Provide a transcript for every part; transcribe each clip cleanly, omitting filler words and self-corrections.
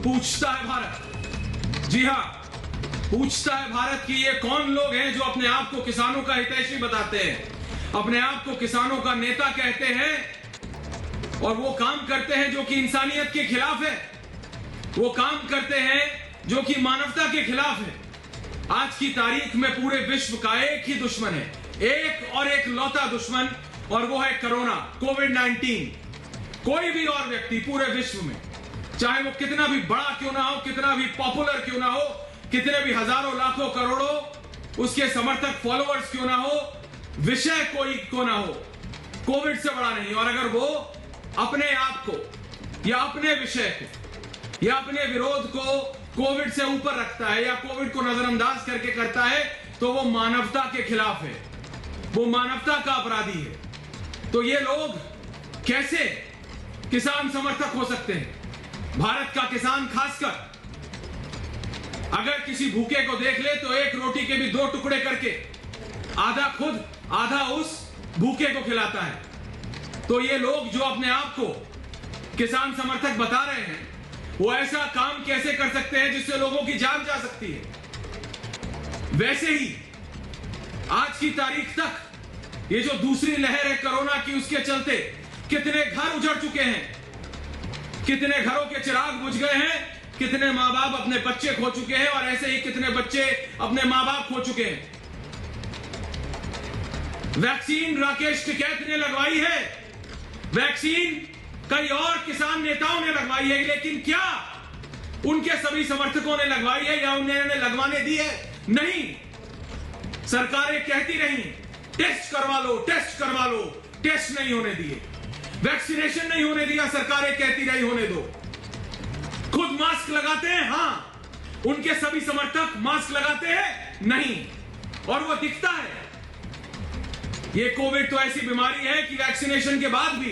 पूछता है भारत। जी हां, पूछता है भारत कि ये कौन लोग हैं जो अपने आप को किसानों का हितैषी बताते हैं, अपने आप को किसानों का नेता कहते हैं और वो काम करते हैं जो कि इंसानियत के खिलाफ है, वो काम करते हैं जो कि मानवता के खिलाफ है। आज की तारीख में पूरे विश्व का एक ही दुश्मन है, एक और एक लौता दुश्मन, और वो है कोरोना, कोविड-19। कोई भी और व्यक्ति पूरे विश्व में, चाहे वो कितना भी बड़ा क्यों ना हो, कितना भी पॉपुलर क्यों ना हो, कितने भी हजारों लाखों करोड़ों उसके समर्थक फॉलोअर्स क्यों ना हो, विषय कोई क्यों ना हो, कोविड से बड़ा नहीं। और अगर वो अपने आप को या अपने विषय को या अपने विरोध को कोविड से ऊपर रखता है या कोविड को नजरअंदाज करके करता है, तो वो मानवता के खिलाफ है, वो मानवता का अपराधी है। तो ये लोग कैसे किसान समर्थक हो सकते हैं? भारत का किसान खासकर अगर किसी भूखे को देख ले तो एक रोटी के भी 2 टुकड़े करके आधा खुद आधा उस भूखे को खिलाता है। तो ये लोग जो अपने आप को किसान समर्थक बता रहे हैं, वो ऐसा काम कैसे कर सकते हैं जिससे लोगों की जान जा सकती है? वैसे ही आज की तारीख तक ये जो दूसरी लहर है कोरोना की, उसके चलते कितने घर उजड़ चुके हैं, कितने घरों के चिराग बुझ गए हैं, कितने मां बाप अपने बच्चे खो चुके हैं, और ऐसे ही कितने बच्चे अपने मां बाप खो चुके हैं। वैक्सीन राकेश टिकैत ने लगवाई है, वैक्सीन कई और किसान नेताओं ने लगवाई है, लेकिन क्या उनके सभी समर्थकों ने लगवाई है या उन्होंने लगवाने दी है? नहीं। सरकारें कहती रही टेस्ट करवा लो, टेस्ट करवा लो, टेस्ट नहीं होने दिए, वैक्सीनेशन नहीं होने दिया, सरकारें कहती रही होने दो। खुद मास्क लगाते हैं, हां, उनके सभी समर्थक मास्क लगाते हैं नहीं, और वो दिखता है। ये कोविड तो ऐसी बीमारी है कि वैक्सीनेशन के बाद भी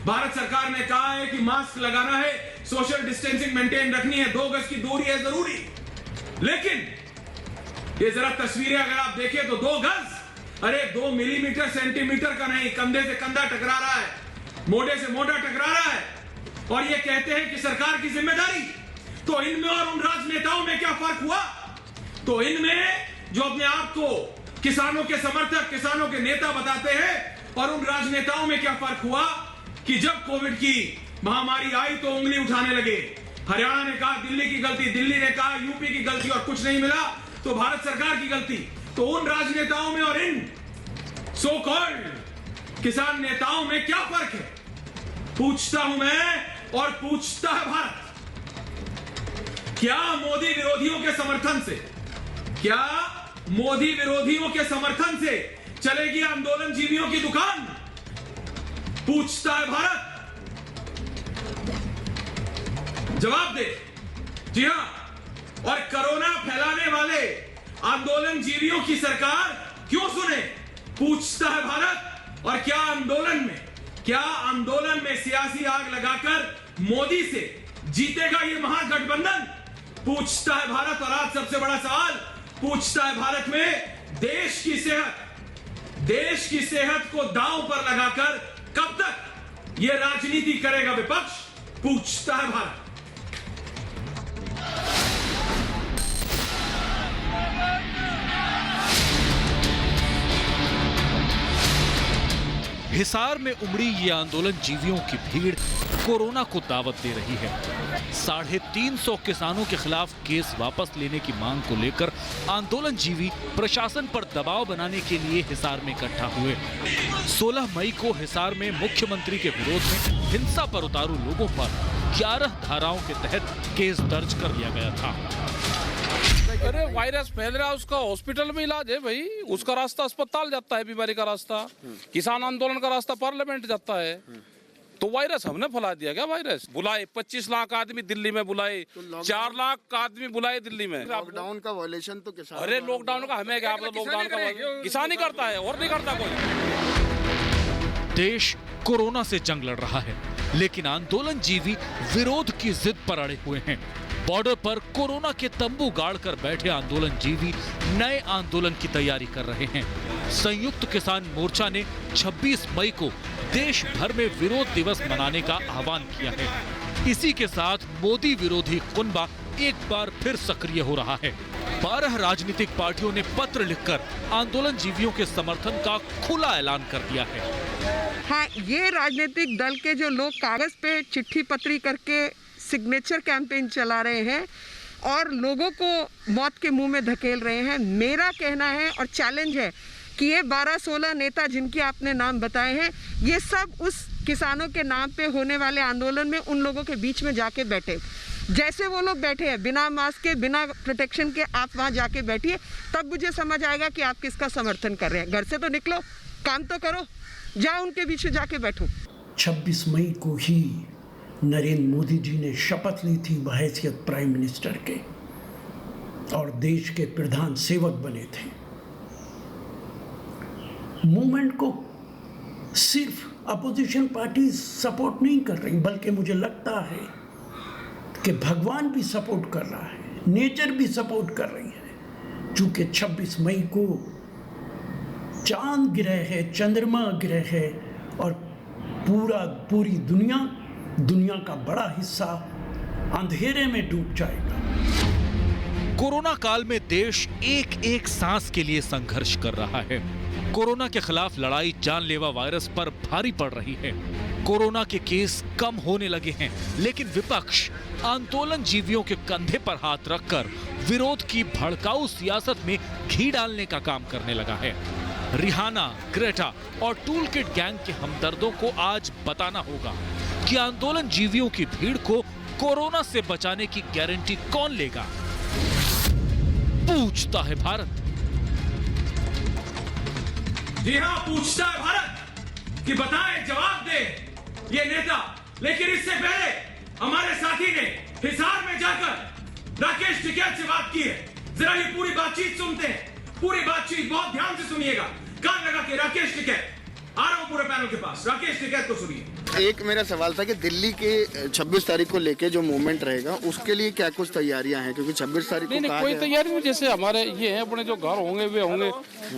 भारत सरकार ने कहा है कि मास्क लगाना है, सोशल डिस्टेंसिंग मेंटेन रखनी है, 2 गज की दूरी है जरूरी। लेकिन ये जरा तस्वीरें अगर आप देखें तो 2 गज, अरे 2 मिलीमीटर सेंटीमीटर का नहीं, कंधे से कंधा टकरा रहा है, मोढे से मोढा टकरा रहा है, और ये कहते हैं कि सरकार की जिम्मेदारी। तो इनमें और उन राजनेताओं में क्या फर्क हुआ? तो इनमें जो अपने आप को किसानों के समर्थक, किसानों के नेता बताते हैं, और उन राजनेताओं में क्या फर्क हुआ कि जब कोविड की महामारी आई तो उंगली उठाने लगे। हरियाणा ने कहा दिल्ली की गलती, दिल्ली ने कहा यूपी की गलती, और कुछ नहीं मिला तो भारत सरकार की गलती। तो उन राजनेताओं में और इन सो कॉल्ड किसान नेताओं में क्या फर्क है? पूछता हूं मैं और पूछता है भारत, क्या मोदी विरोधियों के समर्थन से, क्या मोदी विरोधियों के समर्थन से चलेगी आंदोलन जीवियों की दुकान? पूछता है भारत, जवाब दे। जी हां, और कोरोना फैलाने वाले आंदोलन जीवियों की सरकार क्यों सुने? पूछता है भारत। और क्या आंदोलन में सियासी आग लगाकर मोदी से जीतेगा ये महागठबंधन? पूछता है भारत। और आज सबसे बड़ा सवाल पूछता है भारत में, देश की सेहत को दांव पर लगाकर कब तक ये राजनीति करेगा विपक्ष? पूछता है भारत। हिसार में उमड़ी ये आंदोलन जीवियों की भीड़ कोरोना को दावत दे रही है। 350 किसानों के खिलाफ केस वापस लेने की मांग को लेकर आंदोलन जीवी प्रशासन पर दबाव बनाने के लिए हिसार में इकट्ठा हुए। 16 मई को हिसार में मुख्यमंत्री के विरोध में हिंसा पर उतारू लोगों पर 11 धाराओं के तहत केस दर्ज कर लिया गया था। अरे वायरस फैल रहा है, उसका हॉस्पिटल में इलाज है भाई, उसका रास्ता अस्पताल जाता है, बीमारी का रास्ता किसान आंदोलन का रास्ता पार्लियामेंट जाता है। तो वायरस हमने फैला दिया क्या? वायरस बुलाए 25 लाख आदमी दिल्ली में बुलाए, 4 लाख आदमी बुलाए दिल्ली में। लॉकडाउन का वायलेशन तो किसान, अरे लॉकडाउन का हमें क्या, लॉकडाउन का किसान ही करता है और नहीं करता कोई। देश कोरोना से जंग लड़ रहा है, लेकिन आंदोलन जीवी विरोध की जिद पर अड़े हुए हैं। बॉर्डर पर कोरोना के तंबू गाड़कर बैठे आंदोलन जीवी नए आंदोलन की तैयारी कर रहे हैं। संयुक्त किसान मोर्चा ने 26 मई को देश भर में विरोध दिवस मनाने का आह्वान किया है। इसी के साथ मोदी विरोधी कुनबा एक बार फिर सक्रिय हो रहा है। 12 राजनीतिक पार्टियों ने पत्र लिखकर आंदोलन जीवियों के समर्थन का खुला ऐलान कर दिया है। हाँ, ये राजनीतिक दल के जो लोग कागज पे चिट्ठी पत्री करके सिग्नेचर कैंपेन चला रहे हैं और लोगों को मौत के मुंह में धकेल रहे हैं, मेरा कहना है और चैलेंज है कि ये 12-16 नेता जिनके आपने नाम बताए हैं, ये सब उस किसानों के नाम पे होने वाले आंदोलन में उन लोगों के बीच में जाके बैठे। जैसे वो लोग बैठे हैं बिना मास्क के, बिना प्रोटेक्शन के, आप वहाँ जाके बैठिए, तब मुझे समझ आएगा कि आप किसका समर्थन कर रहे हैं। घर से तो निकलो, काम तो करो, जाओ उनके बीच जाके बैठो। 26 मई को ही नरेंद्र मोदी जी ने शपथ ली थी बहैसियत प्राइम मिनिस्टर के और देश के प्रधान सेवक बने थे। मूवमेंट को सिर्फ अपोजिशन पार्टी सपोर्ट नहीं कर रही, बल्कि मुझे लगता है कि भगवान भी सपोर्ट कर रहा है, नेचर भी सपोर्ट कर रही है। चूंकि 26 मई को चांद ग्रह है, चंद्रमा ग्रह है और पूरी दुनिया का बड़ा हिस्सा अंधेरे में डूब जाएगा। कोरोना काल में देश एक एक सांस के लिए संघर्ष कर रहा है। कोरोना के खिलाफ लड़ाई जानलेवा वायरस पर भारी पड़ रही है। कोरोना के केस कम होने लगे हैं, लेकिन विपक्ष आंदोलन जीवियों के कंधे पर हाथ रखकर विरोध की भड़काऊ सियासत में घी डालने का काम करने लगा है। रिहाना, ग्रेटा और टूल किट गैंग के हमदर्दों को आज बताना होगा कि आंदोलन जीवियों की भीड़ को कोरोना से बचाने की गारंटी कौन लेगा। पूछता है भारत। जी हाँ, पूछता है भारत कि बताएं, जवाब दे ये नेता। लेकिन इससे पहले हमारे साथी ने हिसार में जाकर राकेश टिकैत से बात की है। जरा ये पूरी बातचीत सुनते हैं। पूरी बातचीत बहुत ध्यान से सुनिएगा, कान लगा के। राकेश टिकैत, आ रहा हूं पूरे पैनल के पास। राकेश टिकैत को सुनिए। एक मेरा सवाल था कि दिल्ली के 26 तारीख को लेके जो मूवमेंट रहेगा उसके लिए क्या कुछ तैयारियां हैं, क्योंकि 26 तारीख को नहीं, कोई तैयारी नहीं। जैसे हमारे ये है, अपने जो घर होंगे वे होंगे,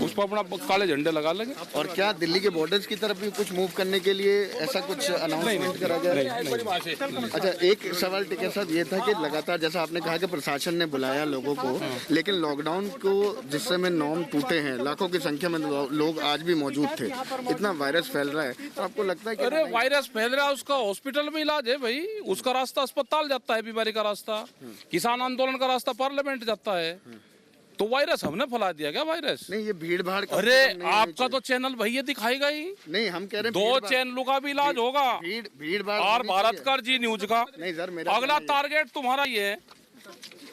उस पर अपना काले झंडे लगा लेंगे। और क्या दिल्ली के बॉर्डर्स की तरफ भी कुछ मूव करने के लिए ऐसा कुछ अनाउंसमेंट करा गया? अच्छा, एक सवाल टिकैत साहब ये था कि लगातार जैसा आपने कहा कि प्रशासन ने बुलाया लोगों को, लेकिन लॉकडाउन को जिस समय नॉर्म टूटे हैं, लाखों की संख्या में लोग आज भी मौजूद थे, इतना वायरस फैल रहा है, तो आपको लगता है कि अरे वायरस फैल रहा है, उसका हॉस्पिटल में इलाज है भाई। उसका रास्ता अस्पताल जाता है, बीमारी का रास्ता, किसान आंदोलन का रास्ता पार्लियामेंट जाता है। तो वायरस हमने फैला दिया क्या? वायरस नहीं, ये भीड़ भाड़। अरे आपका तो चैनल भैया दिखाएगा ही नहीं, हम कह रहे हैं 2 चैनलों का भी इलाज होगा, भीड़ भाड़ और भारत का जी न्यूज का। नहीं सर, मेरा अगला टारगेट तुम्हारा ये है,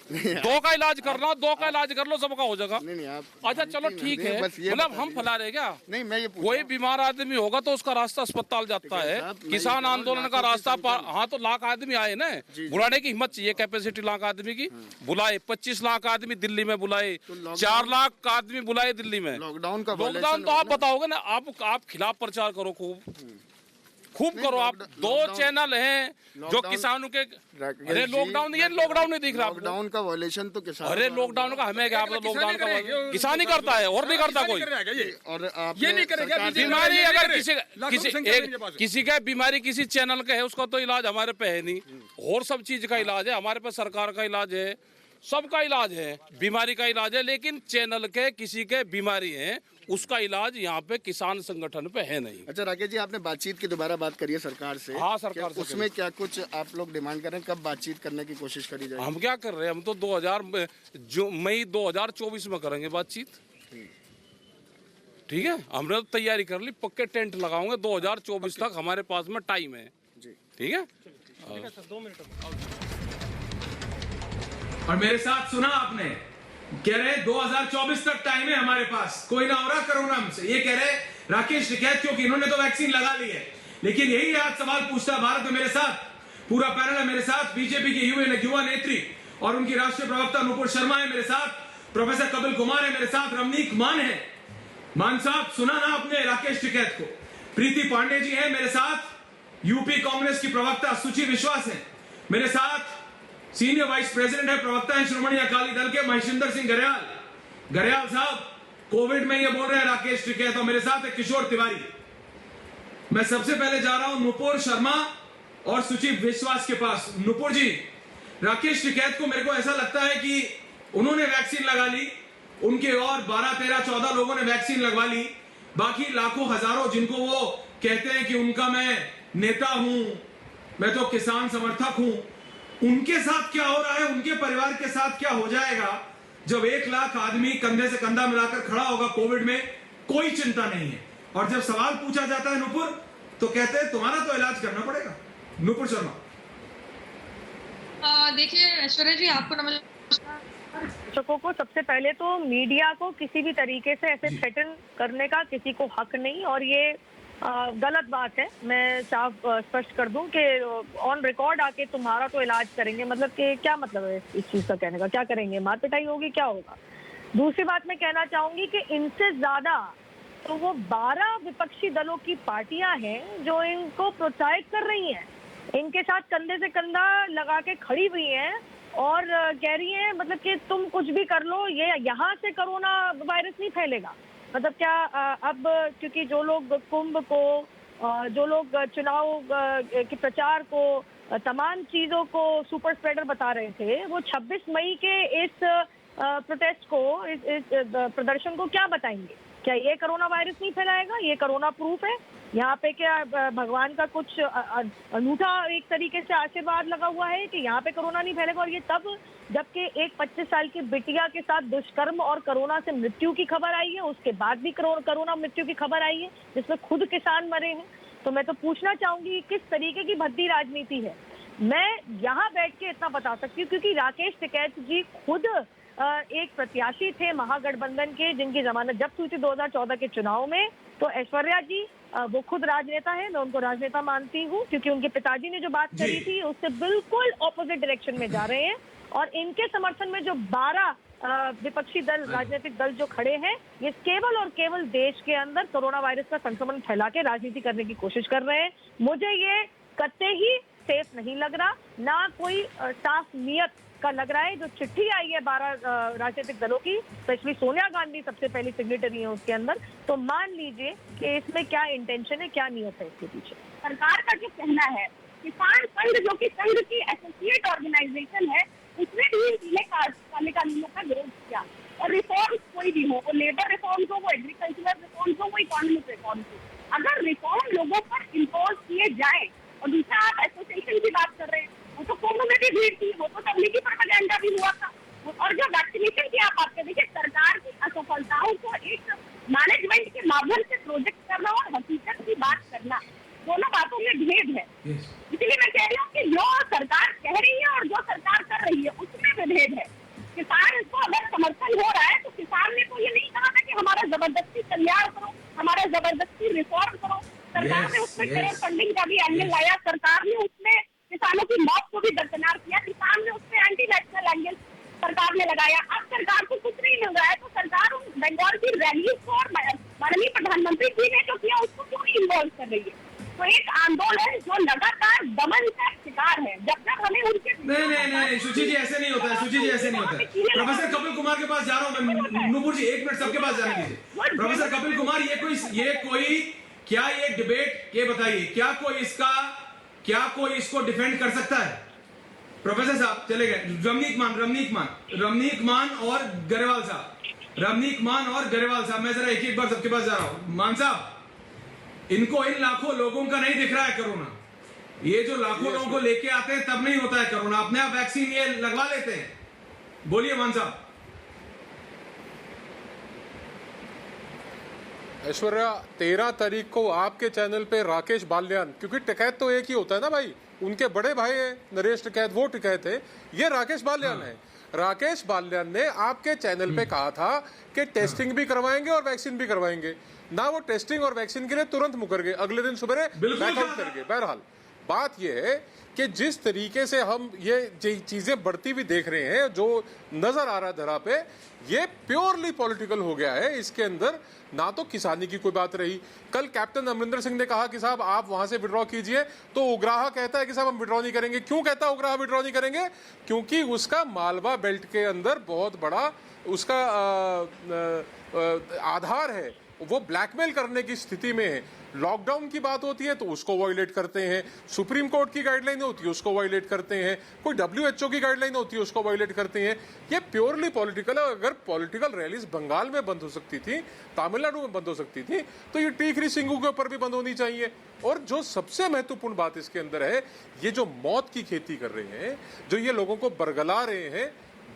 2 का इलाज करना, 2 का इलाज कर लो, सबका हो जाएगा। नहीं आप, अच्छा चलो ठीक है, मतलब हम फैला रहे क्या? नहीं, मैं ये कोई बीमार आदमी होगा तो उसका रास्ता अस्पताल जाता है, किसान आंदोलन का रास्ता। हाँ, तो लाख आदमी आए ना, बुलाने की हिम्मत चाहिए, कैपेसिटी लाख आदमी की। बुलाए 25 लाख आदमी दिल्ली में बुलाए, 4 लाख आदमी बुलाए दिल्ली में। लॉकडाउन का लॉकडाउन तो आप बताओगे ना, आप खिलाफ प्रचार करो, खूब करो। आप 2 चैनल हैं जो किसानों के। अरे लॉकडाउन, ये लॉकडाउन नहीं दिख रहा। लॉकडाउन का वायलेशन तो किसान। अरे लॉकडाउन का हमें क्या, लॉकडाउन का किसान ही करता है और नहीं करता कोई। और आप ये नहीं करेगा। बीमारी अगर किसी का बीमारी किसी चैनल का है, उसका तो इलाज हमारे पे है नहीं। और सब चीज का इलाज है हमारे पे, सरकार का इलाज है, सबका इलाज है, बीमारी का इलाज है। लेकिन चैनल के किसी के बीमारी है, उसका इलाज यहाँ पे किसान संगठन पे है नहीं। अच्छा राकेश जी, आपने बातचीत की दोबारा बात करी है सरकार से। हाँ, सरकार से। उसमें क्या कुछ आप लोग डिमांड कर रहे हैं, कब बातचीत करने की कोशिश करी जाए? हम क्या कर रहे हैं, हम तो मई 2024 में करेंगे बातचीत। ठीक है, हमने तो तैयारी कर ली, पक्के टेंट लगाओगे। 2024 तक हमारे पास में टाइम है। ठीक है, 2 मिनट। और मेरे साथ सुना आपने, कह रहे 2024 तक टाइम है हमारे पास, कोई ना हो रहा कोरोना हमसे। ये कह रहे राकेश टिकैत, क्योंकि इन्होंने तो वैक्सीन लगा ली है। लेकिन यही आज सवाल पूछता है भारत में। मेरे साथ पूरा पैनल है, मेरे साथ बीजेपी की युवा नेत्री और उनकी राष्ट्रीय प्रवक्ता नुपुर शर्मा है, मेरे साथ प्रोफेसर कपिल कुमार है, मेरे साथ रमनीक मान है। मान साहब, सुना ना आपने राकेश टिकैत को। प्रीति पांडे जी है मेरे साथ, यूपी कांग्रेस की प्रवक्ता सुचि विश्वास है मेरे साथ, सीनियर वाइस प्रेसिडेंट है, प्रवक्ता है श्रोमणी अकाली दल के महेशिंदर सिंह गरेवाल साहब, कोविड में ये बोल रहे हैं राकेश टिकैत। और मेरे साथ है किशोर तिवारी। मैं सबसे पहले जा रहा हूं नुपुर शर्मा और सुचित विश्वास के पास। नुपुर जी, राकेश टिकैत को मेरे को ऐसा लगता है कि उन्होंने वैक्सीन लगा ली, उनके और 12, 13, 14 लोगों ने वैक्सीन लगवा ली, बाकी लाखों हजारों जिनको वो कहते हैं कि उनका मैं नेता हूं, मैं तो किसान समर्थक हूं, उनके साथ क्या हो रहा है, उनके परिवार के साथ क्या हो जाएगा जब 1 लाख आदमी कंधे से कंधा मिलाकर खड़ा होगा कोविड में? कोई चिंता नहीं है। और जब सवाल पूछा जाता है नुपुर, तो कहते हैं तुम्हारा तो इलाज करना पड़ेगा। नुपुर शर्मा। देखिए ऐश्वर्या जी, आपको नमस्कार। दर्शकों को सबसे पहले तो मीडिया को किसी भी तरीके से ऐसे थ्रेटन करने का किसी को हक नहीं, और ये गलत बात है। मैं साफ स्पष्ट कर दूं कि ऑन रिकॉर्ड आके तुम्हारा तो इलाज करेंगे, मतलब कि क्या मतलब है इस चीज का कहने का? क्या करेंगे, मार पिटाई होगी, क्या होगा? दूसरी बात मैं कहना चाहूंगी कि इनसे ज्यादा तो वो 12 विपक्षी दलों की पार्टियां हैं जो इनको प्रोत्साहित कर रही हैं, इनके साथ कंधे से कंधा लगा के खड़ी हुई हैं और कह रही हैं मतलब कि तुम कुछ भी कर लो, ये यहाँ से कोरोना वायरस नहीं फैलेगा। मतलब क्या अब क्योंकि जो लोग कुंभ को, जो लोग चुनाव के प्रचार को, तमाम चीजों को सुपर स्प्रेडर बता रहे थे, वो 26 मई के इस प्रोटेस्ट को, इस प्रदर्शन को क्या बताएंगे? क्या ये कोरोना वायरस नहीं फैलाएगा? ये कोरोना प्रूफ है? यहाँ पे क्या भगवान का कुछ अनूठा एक तरीके से आशीर्वाद लगा हुआ है कि यहाँ पे कोरोना नहीं फैलेगा? और ये तब जबकि एक 25 साल की बिटिया के साथ दुष्कर्म और कोरोना से मृत्यु की खबर आई है, उसके बाद भी कोरोना मृत्यु की खबर आई है जिसमें खुद किसान मरे हैं। तो मैं तो पूछना चाहूंगी किस तरीके की भद्दी राजनीति है। मैं यहाँ बैठ के इतना बता सकती हूँ क्योंकि राकेश टिकैत जी खुद एक प्रत्याशी थे महागठबंधन के, जिनकी जमानत जब्त हुई थी 2014 के चुनाव में। तो ऐश्वर्या जी वो खुद राजनेता है, मैं उनको राजनेता मानती हूँ क्योंकि उनके पिताजी ने जो बात करी थी उससे बिल्कुल ऑपोजिट डायरेक्शन में जा रहे हैं। और इनके समर्थन में जो 12 विपक्षी दल, राजनीतिक दल जो खड़े हैं, ये केवल और केवल देश के अंदर कोरोना वायरस का संक्रमण फैला के राजनीति करने की कोशिश कर रहे हैं। मुझे ये कतई ही सेफ नहीं लग रहा, ना कोई साफ नियत का लग रहा है। जो चिट्ठी आई है 12 राजनीतिक दलों की, स्पेशली सोनिया गांधी सबसे पहली सिग्नेटरी है उसके अंदर, तो मान लीजिए कि इसमें क्या इंटेंशन है, क्या नियत है इसके पीछे। सरकार का जो कहना है, किसान संघ जो कि संघ की एसोसिएट ऑर्गेनाइजेशन है, उसने भी ढीले काले कानूनों का विरोध किया। और रिफॉर्म्स कोई भी हो, वो लेबर रिफॉर्म्स हो, वो एग्रीकल्चरल रिफॉर्म्स हो, वो इकोनॉमिक रिफॉर्म्स हो, अगर रिफॉर्म लोगों पर इम्पोज किए जाए। और दूसरा, आप एसोसिएशन की बात कर रहे हैं, वो तो कुंभ में भी भीड़ थी, वो तो तबलीगी प्रोपेगेंडा भी हुआ था। और जो वैक्सीनेशन की आप बात कर देखिए, सरकार की असफलताओं को एक मैनेजमेंट के माध्यम से प्रोजेक्ट करना और हकीकत की बात करना, दोनों बातों में भेद है। इसलिए मैं कह रही हूँ कि जो सरकार कह रही है और जो सरकार कर रही है उसमें भेद है। किसान को अगर समर्थन हो रहा है तो किसान ने तो ये नहीं कहा था कि हमारा जबरदस्ती कल्याण करो, हमारा जबरदस्ती रिफॉर्म करो। सरकार ने उसमें टेरर फंडिंग का भी एंगल लाया, सरकार ने उसमें किसानों की मौत को भी दरकिनार किया, किसान ने उसमें एंटी नेशनल एंगल सरकार ने लगाया। अब सरकार को कुछ नहीं मिल रहा है तो सरकार उन बंगाल की रैली को और माननीय प्रधानमंत्री जी ने जो किया उसको क्यों नहीं इन्वॉल्व कर रही है? तो एक आंदोलन जो लगातार दमन का शिकार है, जब तक हमें उनके नहीं सुची जी ऐसे नहीं होता है, सुची जी ऐसे नहीं होता है। प्रोफेसर कपिल कुमार के पास जा रहा हूँ मैं। नुपुर जी 1 मिनट सबके पास जाने दीजिए। प्रोफेसर कपिल कुमार, ये कोई क्या ये डिबेट, ये बताइए क्या कोई इसको डिफेंड कर सकता है? प्रोफेसर साहब चले गए। रमनीक मान और गरेवाल साहब, मैं जरा एक बार सबके पास जा रहा हूं। मान साहब, इनको इन लाखों लोगों का नहीं दिख रहा है कोरोना। ये जो लाखों लोगों को लेके आते हैं तब नहीं होता है कोरोना, अपने आप वैक्सीन ये लगवा लेते हैं। बोलिए मान साहब। ऐश्वर्या, 13 तारीख को आपके चैनल पे राकेश बाल्यान, क्योंकि टिकैत तो एक ही होता है ना भाई, उनके बड़े भाई है नरेश टिकैत, वो टिकैत है, ये राकेश बाल्यान है। राकेश बाल्यान ने आपके चैनल पे कहा था कि टेस्टिंग भी करवाएंगे और वैक्सीन भी करवाएंगे ना। वो टेस्टिंग और वैक्सीन के लिए तुरंत मुकर गए, अगले दिन सुबह बैकआउट कर गए। बहरहाल बात यह है कि जिस तरीके से हम ये चीजें बढ़ती हुई देख रहे हैं, जो नजर आ रहा है धरा पे, ये प्योरली पॉलिटिकल हो गया है। इसके अंदर ना तो किसानी की कोई बात रही। कल कैप्टन अमरिंदर सिंह ने कहा कि साहब आप वहां से विड्रॉ कीजिए, तो उग्राहा कहता है कि साहब हम विड्रॉ नहीं करेंगे। क्यों कहता है उग्राहा विड्रॉ नहीं करेंगे? क्योंकि उसका मालवा बेल्ट के अंदर बहुत बड़ा उसका आधार है, वो ब्लैकमेल करने की स्थिति में है। लॉकडाउन की बात होती है तो उसको वायलेट करते हैं, सुप्रीम कोर्ट की गाइडलाइन होती है उसको वायलेट करते हैं, कोई WHO की गाइडलाइन होती है उसको वायलेट करते हैं। ये प्योरली पॉलिटिकल है। अगर पॉलिटिकल रैलीज बंगाल में बंद हो सकती थी, तमिलनाडु में बंद हो सकती थी, तो ये टीकरी सिंगू के ऊपर भी बंद होनी चाहिए। और जो सबसे महत्वपूर्ण बात इसके अंदर है, ये जो मौत की खेती कर रहे हैं, जो ये लोगों को बरगला रहे हैं,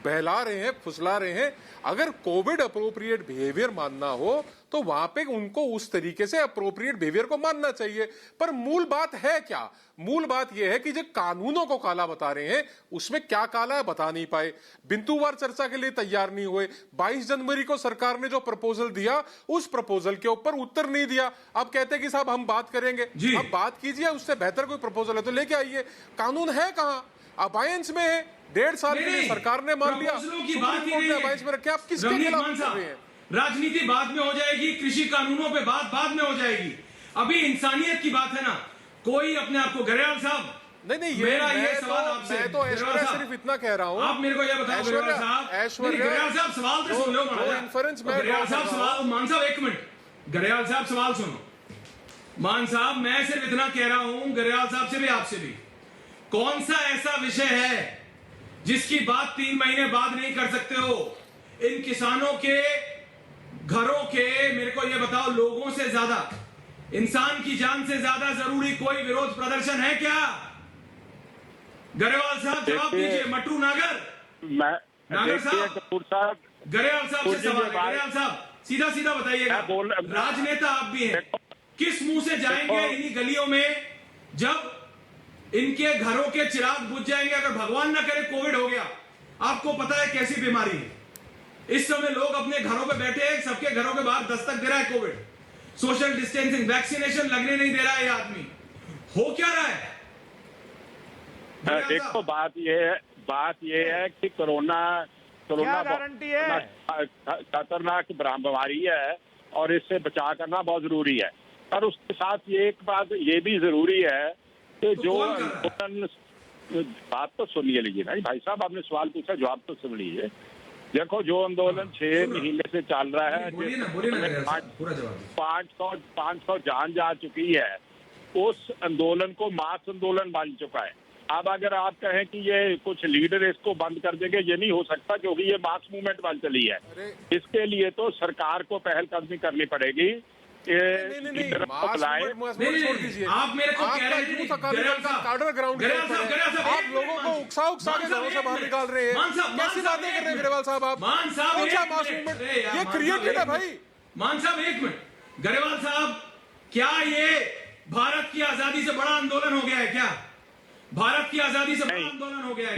बहला रहे हैं, फुसला रहे हैं, अगर कोविड अप्रोप्रिएट बिहेवियर मानना हो तो वहां पे उनको उस तरीके से अप्रोप्रिएट बिहेवियर को मानना चाहिए। पर मूल बात है क्या? मूल बात यह है कि जो कानूनों को काला बता रहे हैं, उसमें क्या काला है बता नहीं पाए, बिंदुवार चर्चा के लिए तैयार नहीं हुए। 22 जनवरी को सरकार ने जो प्रपोजल दिया, उस प्रपोजल के ऊपर उत्तर नहीं दिया। अब कहते हैं कि साहब हम बात करेंगे। अब बात कीजिए, उससे बेहतर कोई प्रपोजल है तो लेके आइए। कानून है कहां? अबायंस में है। 1.5 साल के लिए सरकार ने मान लिया, सुप्रीम कोर्ट ने अबायंस में रखे। आप किसके खिलाफ कर रहे हैं? राजनीति बाद में हो जाएगी, कृषि कानूनों पे बात बाद में हो जाएगी। अभी इंसानियत की बात है ना। कोई अपने आप को, गरेवाल साहब, नहीं, मेरा ये सवाल आपसे, मैं तो ऐश्वर्या सिर्फ इतना कह रहा हूँ। आप मेरे को ये बताओ गरेवाल साहब, सवाल तो सुन लो। गरेवाल साहब सवाल, मान साहब एक मिनट, गरेवाल साहब सवाल सुनो। मान साहब मैं सिर्फ इतना कह रहा हूं, गरेवाल साहब से भी आपसे भी, कौन सा ऐसा विषय है जिसकी बात 3 महीने बाद नहीं कर सकते हो? इन किसानों के घरों के, मेरे को यह बताओ, लोगों से ज्यादा, इंसान की जान से ज्यादा जरूरी कोई विरोध प्रदर्शन है क्या? गरेवाल साहब जवाब दीजिए। मट्टू नागर साहब, गरेवाल साहब से सवाल है। गरेवाल साहब सीधा सीधा बताइएगा, राजनेता आप भी हैं, किस मुंह से जाएंगे इन्हीं गलियों में जब इनके घरों के चिराग बुझ जाएंगे? अगर भगवान ना करे कोविड हो गया, आपको पता है कैसी बीमारी है। इस समय लोग अपने घरों पे बैठे हैं, सबके घरों के बाहर दस्तक दे रहा है कोविड, सोशल डिस्टेंसिंग, वैक्सीनेशन लगने नहीं दे रहा है ये आदमी। हो क्या रहा है? देखो बात ये है कि कोरोना गारंटी है, खतरनाक बीमारी है और इससे बचाव करना बहुत जरूरी है। और उसके साथ ये एक बात ये भी जरूरी है कि जो बात तो सुन लीजिए ना भाई साहब, आपने सवाल पूछा, जवाब तो सुन लीजिए। देखो जो आंदोलन 6 महीने से चल रहा है, 500 जान जा चुकी है, उस आंदोलन को मास आंदोलन बन चुका है। अब अगर आप कहें कि ये कुछ लीडर इसको बंद कर देंगे, ये नहीं हो सकता, क्योंकि ये मास मूवमेंट बन चली है। इसके लिए तो सरकार को पहलकदमी करनी पड़ेगी। आप मेरे को कह रहे हैं कार्डर ग्राउंड, आप लोगों को उकसा के घरों से बाहर निकाल रहे हैं। कैसी बातें कर रहे हैं गरेवाल साहब? आप ये क्रिएटेड है भाई। मान साहब एक मिनट, गरेवाल साहब, क्या ये भारत की आजादी से बड़ा आंदोलन हो गया है? क्या भारत की आजादी से बड़ा आंदोलन हो गया है?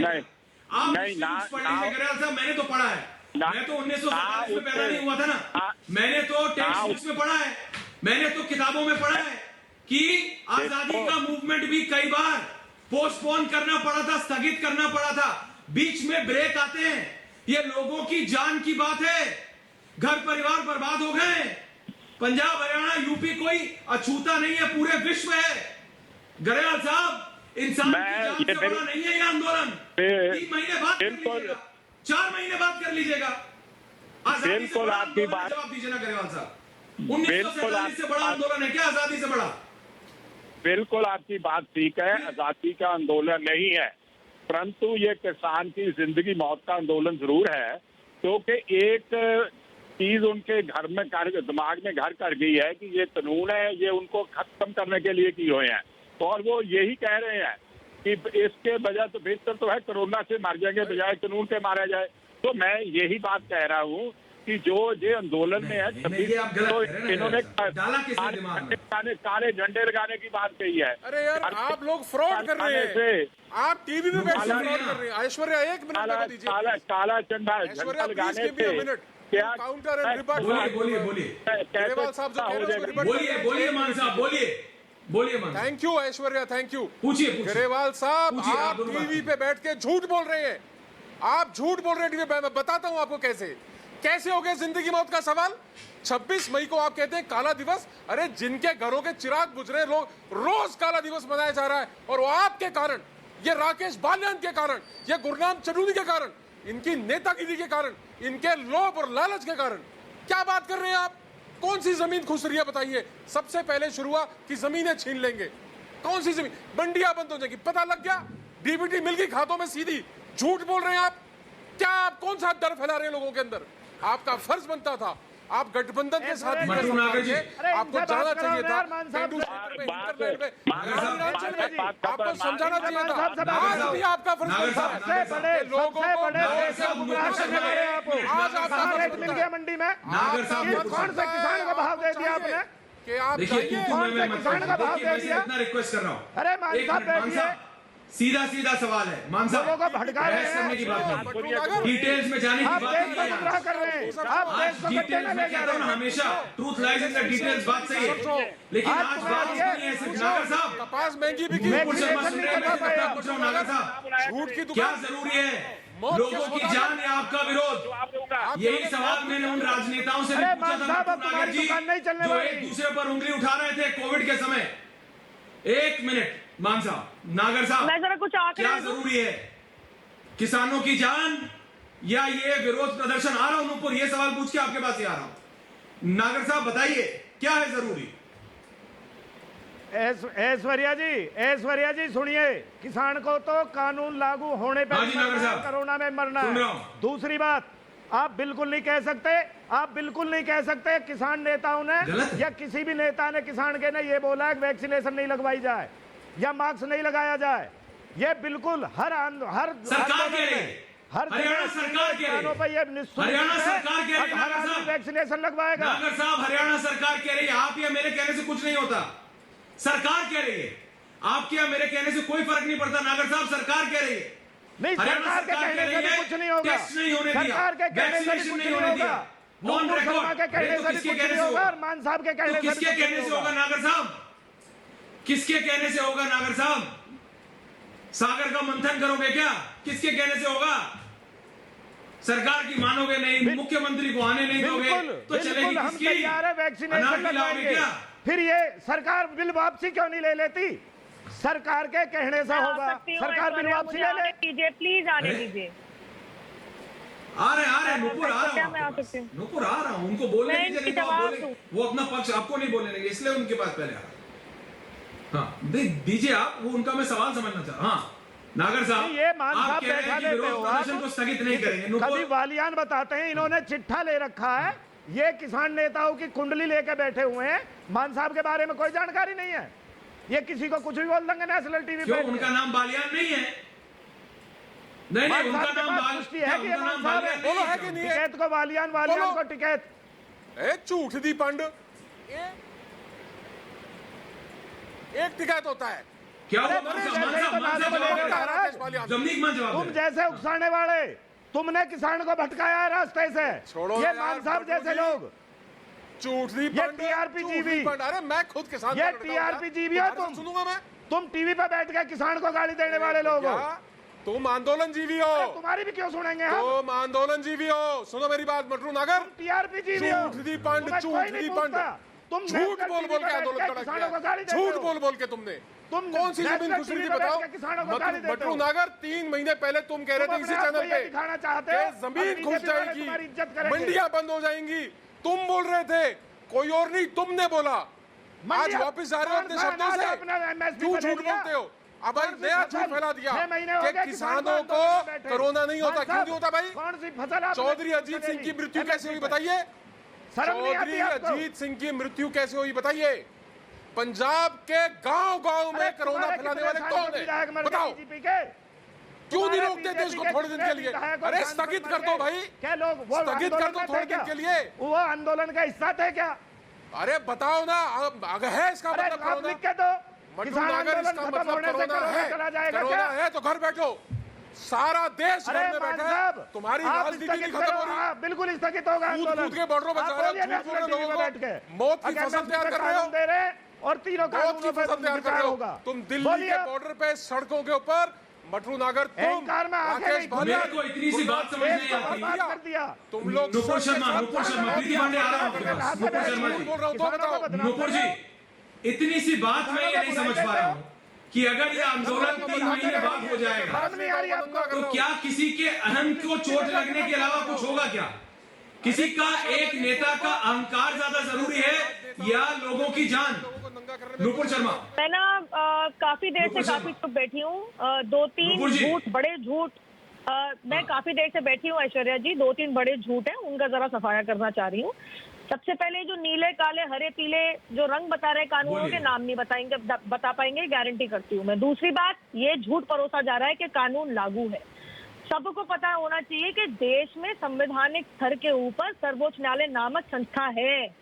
आप पढ़ लीजिए गरेवाल साहब, मैंने तो पढ़ा है। मैं तो 1947 में पैदा नहीं हुआ था ना। मैंने तो टेक्स्ट बुक्स में पढ़ा है, मैंने तो किताबों में पढ़ा है कि आजादी का मूवमेंट भी कई बार पोस्टपोन करना पड़ा था, स्थगित करना पड़ा था, बीच में ब्रेक आते हैं। ये लोगों की जान की बात है, घर परिवार बर्बाद हो गए। पंजाब, हरियाणा, यूपी कोई अछूता नहीं है, पूरे विश्व है। गरेवाल साहब, इंसान की जान से बड़ा नहीं है ये आंदोलन। 3 महीने बाद कर लीजिएगा, 4 महीने बाद कर लीजिएगा। आजादी से बड़ा आंदोलन, जवाब दीजिए ना गरेवाल साहब। 1947 से बड़ा आंदोलन है क्या आजादी से बड़ा? बिल्कुल आपकी बात ठीक है, आजादी का आंदोलन नहीं है, परंतु ये किसान की जिंदगी मौत का आंदोलन जरूर है। क्योंकि एक चीज उनके घर में दिमाग में घर कर गई है कि ये कानून है, ये उनको खत्म करने के लिए किए हुए हैं, और वो यही कह रहे हैं कि इसके बजाय तो बेहतर तो है कोरोना से मर जाएंगे बजाय कानून के मारा जाए। तो मैं यही बात कह रहा हूँ कि जो ये आंदोलन में है, तो इन्होंने काले झंडे लगाने की बात कही है। अरे यार आप लोग फ्रॉड कर रहे हैं, आप टीवी में बैठ फ्रॉड कर रहे हैं। ऐश्वर्या एक मिनट दीजिए, काला झंडा लगाने से क्या काउंटर एंड रिपोर्ट? बोलिए मान साहब, बोलिए। बोलिए मान thank you Aishwarya, thank you. पूछिए ग्रेवाल साहब, पूछिए, आप आप दोनों टीवी बात पे बैठ के झूठ बोल रहे हैं। आप झूठ बोल रहे हैं टीवी पे। मैं बताता हूं आपको कैसे हो गया जिंदगी मौत का सवाल। 26 मई को आप कहते हैं काला दिवस। अरे जिनके घरों के चिराग बुझ रहे लोग, रोज काला दिवस मनाया जा रहा है, और वो आपके कारण, ये राकेश बाल्यान के कारण, ये गुरनाम चनूनी के कारण, इनकी नेतागिरी के कारण, इनके लोभ और लालच के कारण। क्या बात कर रहे हैं आप? कौन सी जमीन खुस रही है बताइए? सबसे पहले शुरू हुआ कि जमीनें छीन लेंगे। कौन सी जमीन? मंडियां बंद हो जाएगी, पता लग गया। डीबीटी मिल गई खातों में सीधी। झूठ बोल रहे हैं आप। क्या आप कौन सा डर फैला रहे हैं लोगों के अंदर? आपका फर्ज बनता था, आप गठबंधन के साथ आपको जाना चाहिए था। आपको समझाना चाहिए था। आज भी आपका फर्ज बनता है लोगों को। आज आपका मिल गया मंडी में, कौन सा किसान का भाव दे दिया आपने? कि आप किसान का भाव दे दिया? इतना रिक्वेस्ट कर रहा हूँ। अरे मान साहब बैठिए, सीधा सवाल है। मान साहब, लोगों को भड़का रहे बहस करने की बात नहीं, हैं, डिटेल्स में जाने की आप बात देश नहीं को है। गुमराह कर रहे हैं, आप देश को गड्ढे डिटेल्स में में ले जा कहता हूँ रहे ना, हैं। हमेशा truth lies in the details, बात सही है, लेकिन आज बात नहीं है सिर्फ। नागर साहब, कपास महंगी बिकी, नूपुर शर्मा सुन रहे हैं, मैं कितना पूछ रहा हूँ नागर साहब, झूठ की क्या दुकान, जरूरी है लोगों की जान या आपका विरोध? यही सवाल मैंने उन राजनेताओं से भी अरे पूछा मान था साहब, अब नागर तुम्हारी जी, दुकान नहीं चलने जो वाली। एक दूसरे पर उंगली उठा रहे थे कोविड के समय। एक मिनट मान साहब, नागर साहब, मैं जरा कुछ आंकड़े क्या दूं? जरूरी है, किसानों की जान या ये विरोध प्रदर्शन? आ रहा हूं नूपुर, ये सवाल पूछ के आपके पास ही आ रहा हूं। नागर साहब बताइए, क्या है जरूरी? ऐश्वर्या जी सुनिए, किसान को तो कानून लागू होने पर हाँ जी, नागर साहब, कोरोना में मरना सुन रहा है। हूं। दूसरी बात, आप बिल्कुल नहीं कह सकते किसान नेताओं ने या किसी भी नेता ने किसान के ने ये बोला है वैक्सीनेशन नहीं लगवाई जाए या मास्क नहीं लगाया जाए। ये बिल्कुल हर सरकार कह रही है, हरियाणा सरकार कह रही है, हरियाणा सरकार कह रही है, नागर साहब वैक्सीनेशन लगवाएगा। नागर साहब, हरियाणा सरकार कह रही है, आप या मेरे कहने से कुछ नहीं होता। सरकार कह रही है, आपके या मेरे कहने से कोई फर्क नहीं पड़ता। नागर साहब, सरकार कह रही है, नहीं, सरकार के कहने से भी कुछ नहीं होगा। टेस्ट नहीं होने दिया, सरकार के कहने से भी वैक्सीनेशन कुछ नहीं नहीं होने दिया, होगा। ऑन रिकॉर्ड के कहने से भी कुछ नहीं होगा और मान साहब के कहने से किसके कहने से होगा नागर साहब? किसके कहने से होगा नागर साहब? सागर का मंथन करोगे क्या? किसके कहने से होगा? सरकार की मानोगे नहीं, मुख्यमंत्री को आने नहीं दोगे तो चलेगी हम किसकी? तैयार है वैक्सीनेशन अनार खिलाओगे लगवाएंगे। क्या? फिर ये सरकार बिल वापसी क्यों नहीं ले लेती? सरकार के कहने से होगा, सरकार बिल वापसी ले ले। कीजिए प्लीज, आने दीजिए। आ रहे नूपुर, आ क्या मैं रहा आ सकती हूँ? हूँ नूपुर, आ रहा हूँ। उनको बोलने मैं दीजिए, इनकी नहीं तो आप जवाब बोलेंगे। दूं। वो अपना पक्ष आपको नहीं बोलने देंगे, इसलिए उनके पास पहले आ रहा हूं। हाँ दीजिए आप, वो उनका मैं सवाल समझना चाह रहा हूँ। हाँ नागर साहब, ये मान आप साहब कह रहे बैठा हैं कि देते विरोध हो प्रदर्शन आप। को स्थगित नहीं करेंगे। कभी नूपुर, वालियान बताते हैं इन्होंने चिट्ठा ले रखा है, ये किसान नेताओं की कुंडली लेके बैठे हुए हैं। मान साहब के बारे में कोई जानकारी नहीं है, ये किसी को कुछ भी बोल देंगे नेशनल टीवी क्यों पे। उनका नाम बालियान नहीं है? नहीं मान उनका साहब के नाम पास पुष्टि है कि ये उनका मान नाम साहब बालियान है। बोलो है कि नहीं नहीं है? टिकैत को वालियान को टिकैत। झूठ दी पंड, एक टिकैत होता है। क्या हुआ? तुम जैसे उकसाने वाले, तुमने किसान को भटकाया है रास्ते से। छोड़ो ये यार, मान साहब बटू जैसे जी। लोग, झूठ दी ये पंड, TRP झूठ जीवी। दी पंड। अरे मैं खुद किसान ये का लड़का हूं यार। TRP जीवी हो तुम्हारे से सुनूंगा मैं? तुम टीवी पे बैठ के किसान को गाली देने वाले लोग हो। क्या? तुम आंदोलन जीवी हो। तुम्हारी भी क्यों सुनेंगे हम? तुम आंदोलन जीवी हो। सुनो मेरी बात मटरू नागर, TRP जीवी हो। झूठ दी पंड, तुम्हें झूठ कोई दी नहीं पंड। पूछता। तुम झूठ नेशनल बोल टीवी बोल पे के बैठ आंदोलन खड़ा किसानों को गाली किया। देते झूठ हो। बोल बोल के तुमने तुम कौन सी जमीन नेशनल खुश टीवी थी पे बैठ बताओ? के किसानों को गाली देते मटरू हो। नागर 3 महीने पहले तुम कह रहे थे तुम इसी अपने आप चैनल को ये पे दिखाना चाहते हो कि जमीन और खुश बीजेपी वाले जाएगी, तुम्हारी इज्जत करेंगे। मंडियां बंद हो जाएंगी। तुम बोल रहे थे, कोई और नहीं, तुमने बोला। आज वापस आ रहे हो अपने शब्दों से। क्यों झूठ बोलते हो? अब भाई नया झूठ फैला दिया कि किसानों को कोरोना नहीं होता। क्यों नहीं होता भाई? कौन सी फसल चौधरी अजीत सिंह की मृत्यु कैसे हुई बताइए? चौधरी अजीत सिंह की मृत्यु कैसे हुई बताइए? पंजाब के गांव-गांव में कोरोना फैलाने वाले कौन है बताओ? क्यों नहीं रोकते थे इसको थोड़े दिन के लिए? अरे स्थगित कर दो भाई, क्या लोग स्थगित कर दो थोड़े दिन के लिए। वो आंदोलन का हिस्सा थे क्या? अरे बताओ ना, अगर है इसका मतलब आप लिख के दो, किसान अगर आंदोलन इसका खत्म मतलब होने से कोरोना चला जाएगा क्या? कोरोना है तो घर बैठो। सारा देश घर में बैठा है, तुम्हारी राजनीति नहीं खत्म हो रही। बिल्कुल स्थगित होगा आंदोलन। कूद के बॉर्डरों पर जा रहे हो, झूठ बोल रहे लोगों को, मौत की फसल तैयार कर रहे हो। और तीनों कानूनों पे विचार होगा। तुम दिल्ली के बॉर्डर पे सड़कों के ऊपर मटरू नागर, तुम राकेश बालियान को इतनी सी बात समझ नहीं आती कर दिया तुम लोग। नुपुर शर्मा प्रीति पांडे आ रहा हूं आपके पास। नुपुर शर्मा जी, बोल रहा हूं तो बताओ। नुपुर जी, इतनी सी बात मैं ये नहीं समझ पा रहा हूँ कि अगर ये आंदोलन 3 महीने बाद हो जाएगा तो क्या किसी के अहम को चोट लगने के अलावा कुछ होगा क्या? किसी का एक नेता का अहंकार ज्यादा जरूरी है या लोगों की जान? नुपुर शर्मा, मैं ना काफी देर से काफी चुप बैठी हूँ। 2-3 झूठ, बड़े झूठ मैं काफी देर से बैठी हूँ ऐश्वर्या जी। 2-3 बड़े झूठ हैं, उनका जरा सफाया करना चाह रही हूँ। सबसे पहले जो नीले काले हरे पीले जो रंग बता रहे कानूनों के नाम नहीं बता पाएंगे, गारंटी करती हूँ मैं। दूसरी बात, ये झूठ परोसा जा रहा है कि कानून लागू है। सबको पता होना चाहिए कि देश में संवैधानिक स्तर के ऊपर सर्वोच्च न्यायालय नामक संस्था है।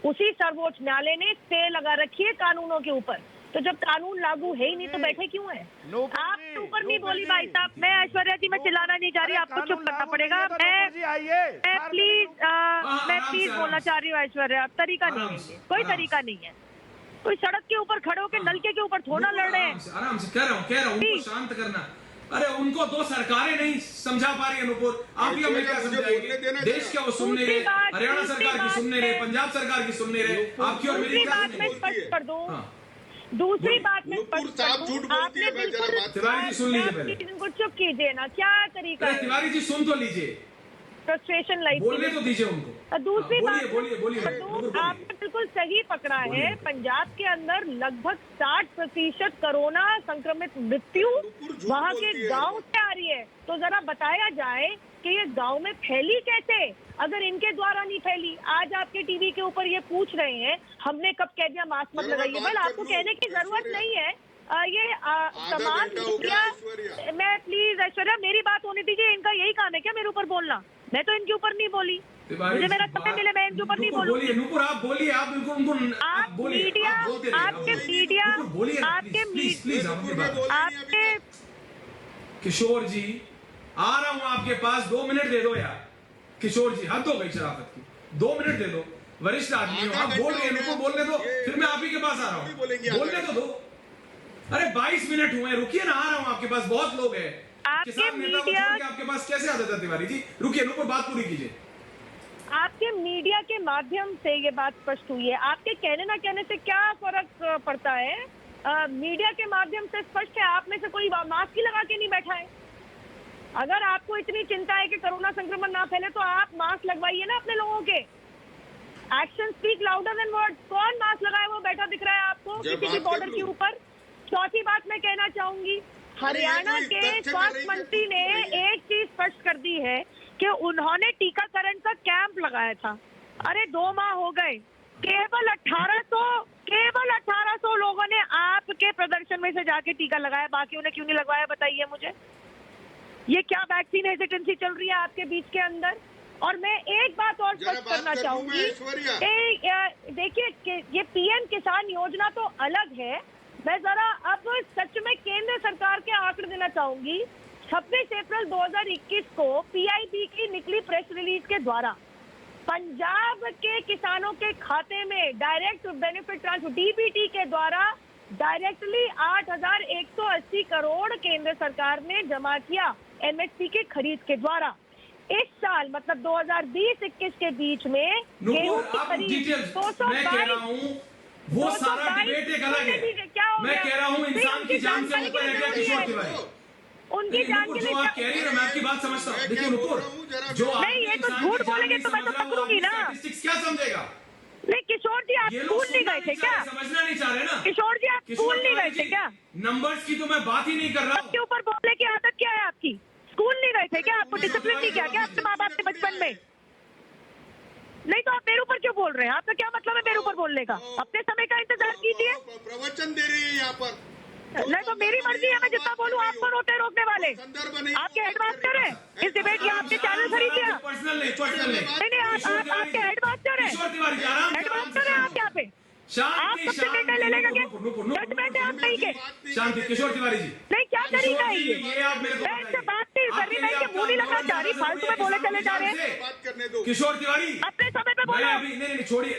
उसी सर्वोच्च न्यायालय ने स्टे लगा रखी है कानूनों के ऊपर। तो जब कानून लागू है ही नहीं तो बैठे क्यों हैं? आप ऊपर नहीं बोली भाई साहब। मैं ऐश्वर्या जी, मैं चिल्लाना नहीं चाह रही, आपको चुप करना पड़ेगा। मैं प्लीज बोलना चाह रही हूँ ऐश्वर्या। तरीका नहीं है, कोई तरीका नहीं है। कोई सड़क के ऊपर खड़े होकर नलके के ऊपर थोड़ा लड़ रहे हैं। आराम से कह रहा हूँ उनको शांत करना। अरे उनको 2 सरकारें नहीं समझा पा रही है नुपुर, आप ही हमें क्या समझाएंगे? देश क्या वो सुन नहीं रहे, हरियाणा सरकार की सुन नहीं रहे, पंजाब सरकार की सुन नहीं रहे, आपकी और मेरी क्या सुनेंगे? दूसरी बात में आपने बिल्कुल तिवारी जी सुन लीजिए पहले। इनको चुप कीजिए ना, क्या तरीका है? तिवारी जी सुन तो लीजिए, फ्रस्ट्रेशन लाइफ बोलने तो दीजिए उनको। दूसरी बात, बोलिए आपने बिल्कुल सही पकड़ा है। पंजाब के अंदर लगभग 60% कोरोना संक्रमित मृत्यु वहाँ के गांव से आ रही है। तो जरा बताया जाए कि ये गांव में फैली कैसे, अगर इनके द्वारा नहीं फैली। आज आपके टीवी के ऊपर ये पूछ रहे हैं हमने कब कह दिया मास्क मत लगाइए। बल आपको कहने की जरूरत नहीं है। ये समाज मीडिया, मैं प्लीज ऐश्वर्या मेरी बात होने दीजिए। इनका यही काम है क्या मेरे ऊपर बोलना? मैं तो इनके ऊपर नहीं बोली, मुझे मेरा समय मिले मैं इनके ऊपर नहीं बोलूंगी। नुपुर आप बोलिए, आप बिल्कुल उनको मीडिया, आपके किशोर जी आ रहा हूँ आपके पास, 2 मिनट दे दो यार। किशोर जी हद हो गई शराफत की, 2 मिनट दे दो। वरिष्ठ आदमी हो आप, बोल रहे हैं, बोलने दो, फिर मैं आप ही के पास आ रहा हूँ, बोलने तो दो। अरे 22 मिनट हुए, रुकिए ना, आ रहा हूँ आपके पास, बहुत लोग हैं। किसान नेता को छोड़ के आपके पास कैसे आता था तिवारी जी? रुकिए, नुपुर बात पूरी कीजिए। आपके मीडिया के माध्यम से ये बात स्पष्ट हुई है। आपके कहने ना कहने से क्या फर्क पड़ता है? मीडिया के माध्यम से स्पष्ट है, आप में से कोई मास्क ही लगा के नहीं बैठा है। अगर आपको इतनी चिंता है कि कोरोना संक्रमण ना फैले तो आप मास्क लगवाइए ना अपने लोगों के। Action speak louder than words. कौन मास्क लगाए वो बैठा दिख रहा है आपको किसी भी बॉर्डर के ऊपर? चौथी बात मैं कहना चाहूंगी, हरियाणा के स्वास्थ्य मंत्री ने एक चीज स्पष्ट कर दी है कि उन्होंने टीकाकरण का कैंप लगाया था। अरे 2 माह हो गए, केवल 1800 लोगों ने आपके प्रदर्शन में से जाके टीका लगाया, बाकी उन्हें क्यों नहीं लगवाया बताइए मुझे। ये क्या वैक्सीन हेजिटेंसी चल रही है आपके बीच के अंदर? और मैं एक बात और स्पष्ट करना चाहूंगी, देखिए ये पीएम किसान योजना तो अलग है। मैं जरा अब सच में केंद्र सरकार के आंकड़े देना चाहूंगी। 26 अप्रैल 2021 को पीआईबी की निकली प्रेस रिलीज के द्वारा पंजाब के किसानों के खाते में डायरेक्ट बेनिफिट ट्रांसफर डीबीटी के द्वारा डायरेक्टली 8,180 करोड़ केंद्र सरकार ने जमा किया एमएसपी के खरीद के द्वारा। इस साल मतलब 2020-21 के बीच में गेहूं की खरीद 222। वो सारा डिबेट एक अलग है। मैं कह रहा हूँ इंसान की जान से ऊपर है क्या किशोर तिवारी? उनकी जान के लिए जो आप कह रही है मैं आपकी बात समझता हूँ। देखिए नुपुर, जो नहीं ये तो झूठ बोलेंगे तो मैं तो पकड़ूंगी ना। क्या समझेगा? नहीं किशोर जी आप स्कूल नहीं गए थे क्या? समझना नहीं चाह रहे ना किशोर जी, आप स्कूल नहीं गए थे क्या? नंबर्स की तो मैं बात ही नहीं कर रहा हूँ। आपके ऊपर बोलने की आदत क्या है आपकी? स्कूल नहीं गए थे क्या? आपको डिसिप्लिन नहीं किया क्या आपके माँ बाप ने बचपन में? नहीं तो आप मेरे ऊपर क्यों बोल रहे हैं? आपका क्या मतलब है मेरे ऊपर बोलने का? अपने समय का इंतजार कीजिए। प्रवचन दे रही है यहाँ पर। नहीं तो मेरी मर्जी है, मैं जितना बोलूँ। आप कौन होते हैं रोकने वाले? आपके हेडमास्टर है इस डिबेट की, आपके चैनल खरीद दिया। नहीं आपके हेडमास्टर है, हेडमास्टर है आप यहाँ पे। आप सबसे निर्णय ले लेगा क्या? जजमेंट है आप नहीं के। शांति किशोर तिवारी जी। नहीं क्या तरीका है ये? मैं इससे बात नहीं कर रही, मैं इनके मुंह नहीं लगा जा रही, फालतू में बोले चले जा रहे हैं। किशोर तिवारी अपने समय पे बोलो। नहीं छोड़िए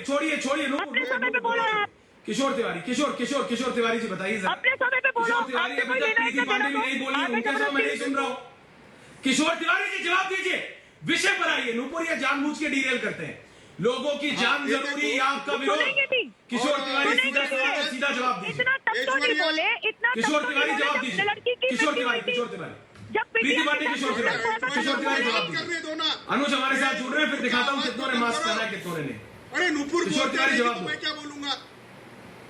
अपने समय पे बोलो आप। किशोर तिवारी, किशोर तिवारी जी बताइए जरा। अपने समय पे बोलो। किशोर तिवारी अभी तक प्रीति पांडे भी नहीं बोली, उनके समय मैं नहीं सुन रहा हूँ। किशोर तिवारी जी जवाब दीजिए, विषय पर आइए। नूपुर ये जानबूझ के डीरेल करते हैं। लोगों की जान जरूरी या आपका विरोध? किशोर तिवारी सीधा सवाल है, सीधा जवाब दीजिए। इतना तक तो नहीं बोले, इतना किशोर तिवारी जवाब दीजिए। किशोर तिवारी प्रीति पांडे, किशोर तिवारी जवाब दीजिए। अनुज हमारे साथ जुड़ रहे हैं, फिर दिखाता हूँ कितनों ने मास्क पहना है, कितनों ने नहीं। अरे नुपुर किशोर तिवारी जवाब दो। मैं क्या बोलूंगा?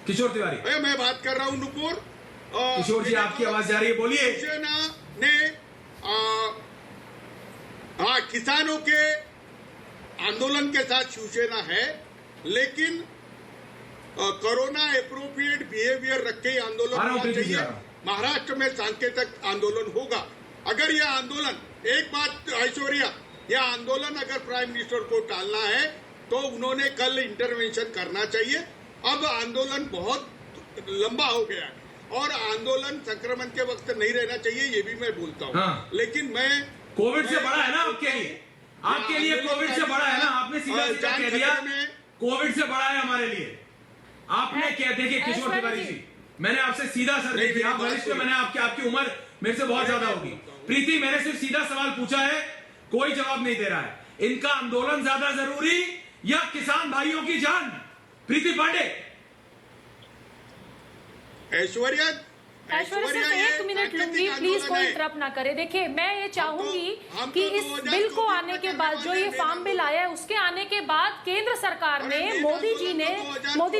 किशोर तिवारी, अरे मैं बात कर रहा हूँ नुपुर। किशोर जी आपकी आवाज जा रही है, बोलिए। शिवसेना ने हाँ, किसानों के आंदोलन के साथ शिवसेना है, लेकिन कोरोना एप्रोप्रिएट बिहेवियर रख के आंदोलन होना चाहिए। महाराष्ट्र में सांकेतिक आंदोलन होगा। अगर यह आंदोलन, एक बात ऐश्वर्या, यह आंदोलन अगर प्राइम मिनिस्टर को टालना है तो उन्होंने कल इंटरवेंशन करना चाहिए। अब आंदोलन बहुत लंबा हो गया है और आंदोलन संक्रमण के वक्त नहीं रहना चाहिए, ये भी मैं बोलता हूँ। हाँ। लेकिन मैं कोविड से बड़ा है ना आपके लिए कोविड से बड़ा है ना। आपने सीधा कह दिया कोविड से बड़ा है हमारे लिए। आपने कह देखिए किशोर तिवारी जी, मैंने आपसे सीधा सर देखिए, आप वरिष्ठ, मैंने आपकी उम्र मेरे से बहुत ज्यादा होगी। प्रीति, मैंने सिर्फ सीधा सवाल पूछा है, कोई जवाब नहीं दे रहा है। इनका आंदोलन ज्यादा जरूरी या किसान भाइयों की जान? प्रीति पांडे। ऐश्वर्या सिर्फ एक मिनट लूंगी, प्लीज कोई इंटरप्ट ना करे। देखिए, मैं ये चाहूंगी कि इस बिल को आने के बाद, जो ये फार्म बिल आया है, उसके आने के बाद केंद्र सरकार ने, मोदी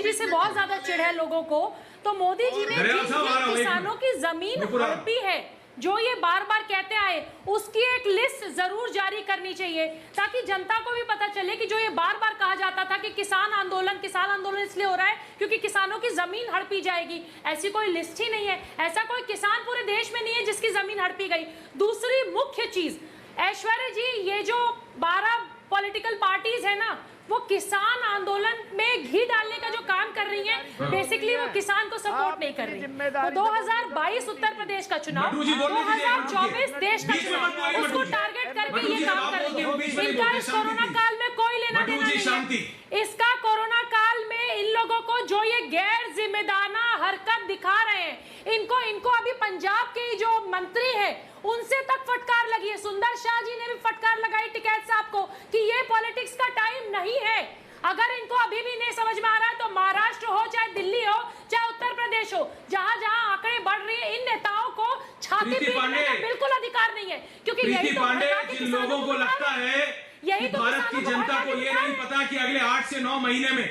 जी से बहुत ज्यादा चिढ़ है लोगों को, तो मोदी जी ने जिन किसानों की जमीन हड़पी है, जो ये बार बार कहते आए, उसकी एक लिस्ट जरूर जारी करनी चाहिए, ताकि जनता को भी पता चले कि जो ये बार बार कहा जाता था कि किसान आंदोलन इसलिए हो रहा है क्योंकि किसानों की जमीन हड़पी जाएगी, ऐसी कोई लिस्ट ही नहीं है। ऐसा कोई किसान पूरे देश में नहीं है जिसकी जमीन हड़पी गई। दूसरी मुख्य चीज, ऐश्वर्या जी, ये जो 12 पॉलिटिकल पार्टीज है ना, वो किसान आंदोलन में घी डालने का जो काम कर रही हैं, बेसिकली वो किसान को सपोर्ट नहीं कर रही। वो 2022 उत्तर प्रदेश का चुनाव, 2024 देश का चुनाव, उसको टारगेट करके ये काम कर रही है। इनका इस कोरोना काल में कोई लेना देना नहीं है। इसका कोरोना काल में इन लोगों को जो ये गैर जिम्मेदाराना हरकत दिखा रहे हैं, इनको अभी पंजाब के जो मंत्री है उनसे तक फटकार लगी है। सुंदर शाह जी ने भी फटकार लगाई टिकैत साहब को कि ये पॉलिटिक्स का टाइम नहीं है। अगर इनको अभी भी नहीं समझ में आ रहा है तो महाराष्ट्र हो, चाहे दिल्ली हो, चाहे उत्तर प्रदेश हो, जहां जहां आंकड़े बढ़ रही है, इन नेताओं को छाती पीटने का बिल्कुल अधिकार नहीं है। क्योंकि यही तो जिन लोगों को लगता है कि भारत की जनता को ये नहीं पता कि अगले 8 से 9 महीने में,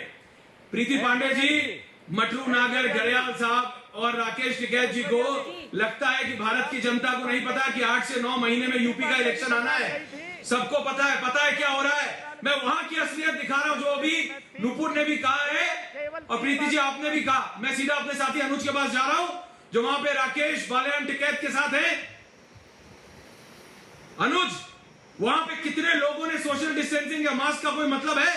प्रीति पांडे जी, मटरू नागर, गर्याल साहब और राकेश टिकैत जी को लगता है कि भारत की जनता को नहीं पता कि 8 से 9 महीने में यूपी का इलेक्शन आना है। सबको पता है क्या हो रहा है। मैं वहां की असलियत दिखा रहा हूं, जो अभी नुपुर ने भी कहा है और प्रीति जी आपने भी कहा। मैं सीधा अपने साथी अनुज के पास जा रहा हूं, जो वहां पे राकेश बालियान टिकैत के साथ है। अनुज, वहां पे कितने लोगों ने सोशल डिस्टेंसिंग या मास्क का कोई मतलब है?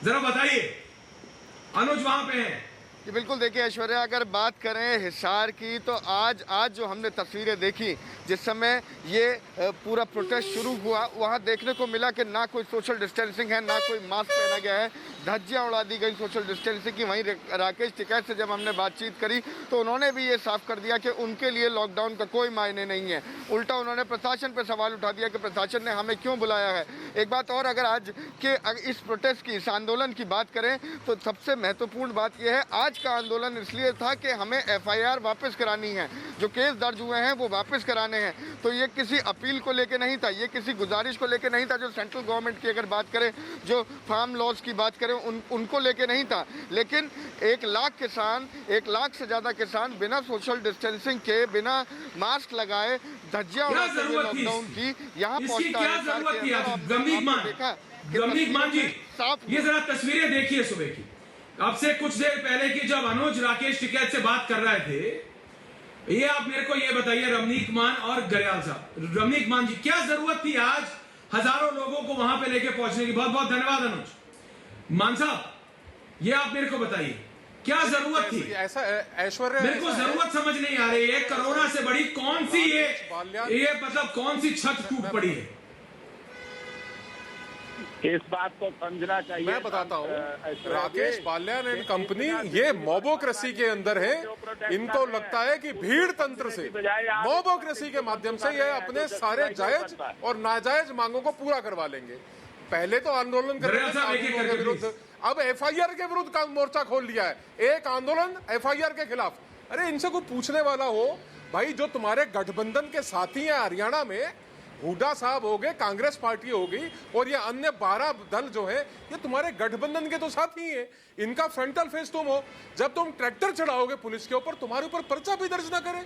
जरा बताइए। अनुज वहां पे है। जी बिल्कुल, देखिए ऐश्वर्या, अगर बात करें हिसार की, तो आज जो हमने तस्वीरें देखी, जिस समय ये पूरा प्रोटेस्ट शुरू हुआ, वहाँ देखने को मिला कि ना कोई सोशल डिस्टेंसिंग है, ना कोई मास्क पहना गया है, धज्जियाँ उड़ा दी गई सोशल डिस्टेंसिंग की। वहीं राकेश टिकैत से जब हमने बातचीत करी तो उन्होंने भी ये साफ कर दिया कि उनके लिए लॉकडाउन का कोई मायने नहीं है। उल्टा उन्होंने प्रशासन पर सवाल उठा दिया कि प्रशासन ने हमें क्यों बुलाया है। एक बात और, अगर आज के इस प्रोटेस्ट की, इस आंदोलन की बात करें तो सबसे महत्वपूर्ण बात यह है, आज का आंदोलन इसलिए था कि हमें FIR वापस करानी है, जो केस दर्ज हुए हैं वो वापस कराने हैं। तो ये किसी अपील को लेके नहीं था, ये किसी गुजारिश को लेके नहीं था, जो सेंट्रल गवर्नमेंट की अगर बात करें, जो फार्म लॉज की बात करें, उनको लेके नहीं था। लेकिन 1 लाख किसान, 1 लाख से ज़्यादा किसान बिना सोशल डिस्टेंसिंग के, बिना मास्क लगाए, धज्जियाँ उड़ाते हुए लॉकडाउन की यहाँ पहुँचता है। रमनीक मान जी, ये जरा तस्वीरें देखिए सुबह की, अब से कुछ देर पहले की, जब अनुज राकेश टिकैत से बात कर रहे थे। ये आप मेरे को ये बताइए, रमनीक मान और गर्याल साहब, रमनीक मान जी, क्या जरूरत थी आज हजारों लोगों को वहां पे लेके पहुंचने की? बहुत बहुत धन्यवाद अनुज। मान साहब, ये आप मेरे को बताइए, क्या जरूरत थी? ऐसा ऐश्वर्या, मेरे को जरूरत समझ नहीं आ रही है। कोरोना से बड़ी कौन सी ये मतलब कौन सी छत टूट पड़ी है? इस बात को समझना चाहिए। मैं बताता हूँ, राकेश बाल्यान एंड कंपनी ये मोबोक्रेसी के अंदर है। इनको लगता है कि भीड़ तंत्र से, मोबोक्रेसी के माध्यम से ये अपने सारे जायज और नाजायज मांगों को पूरा करवा लेंगे। पहले तो आंदोलन कर रहे थे के विरुद्ध, अब एफआईआर के विरुद्ध का मोर्चा खोल लिया है। एक आंदोलन एफआईआर के खिलाफ। अरे इनसे कोई पूछने वाला हो भाई, जो तुम्हारे गठबंधन के साथी हैं हरियाणा में, हुड्डा साहब हो गए, कांग्रेस पार्टी हो गई, और ये अन्य 12 दल जो है ये तुम्हारे गठबंधन के तो साथी हैं। इनका फ्रंटल फेस तुम हो। जब तुम ट्रैक्टर चढ़ाओगे पुलिस के ऊपर, तुम्हारे ऊपर पर्चा भी दर्ज ना करे,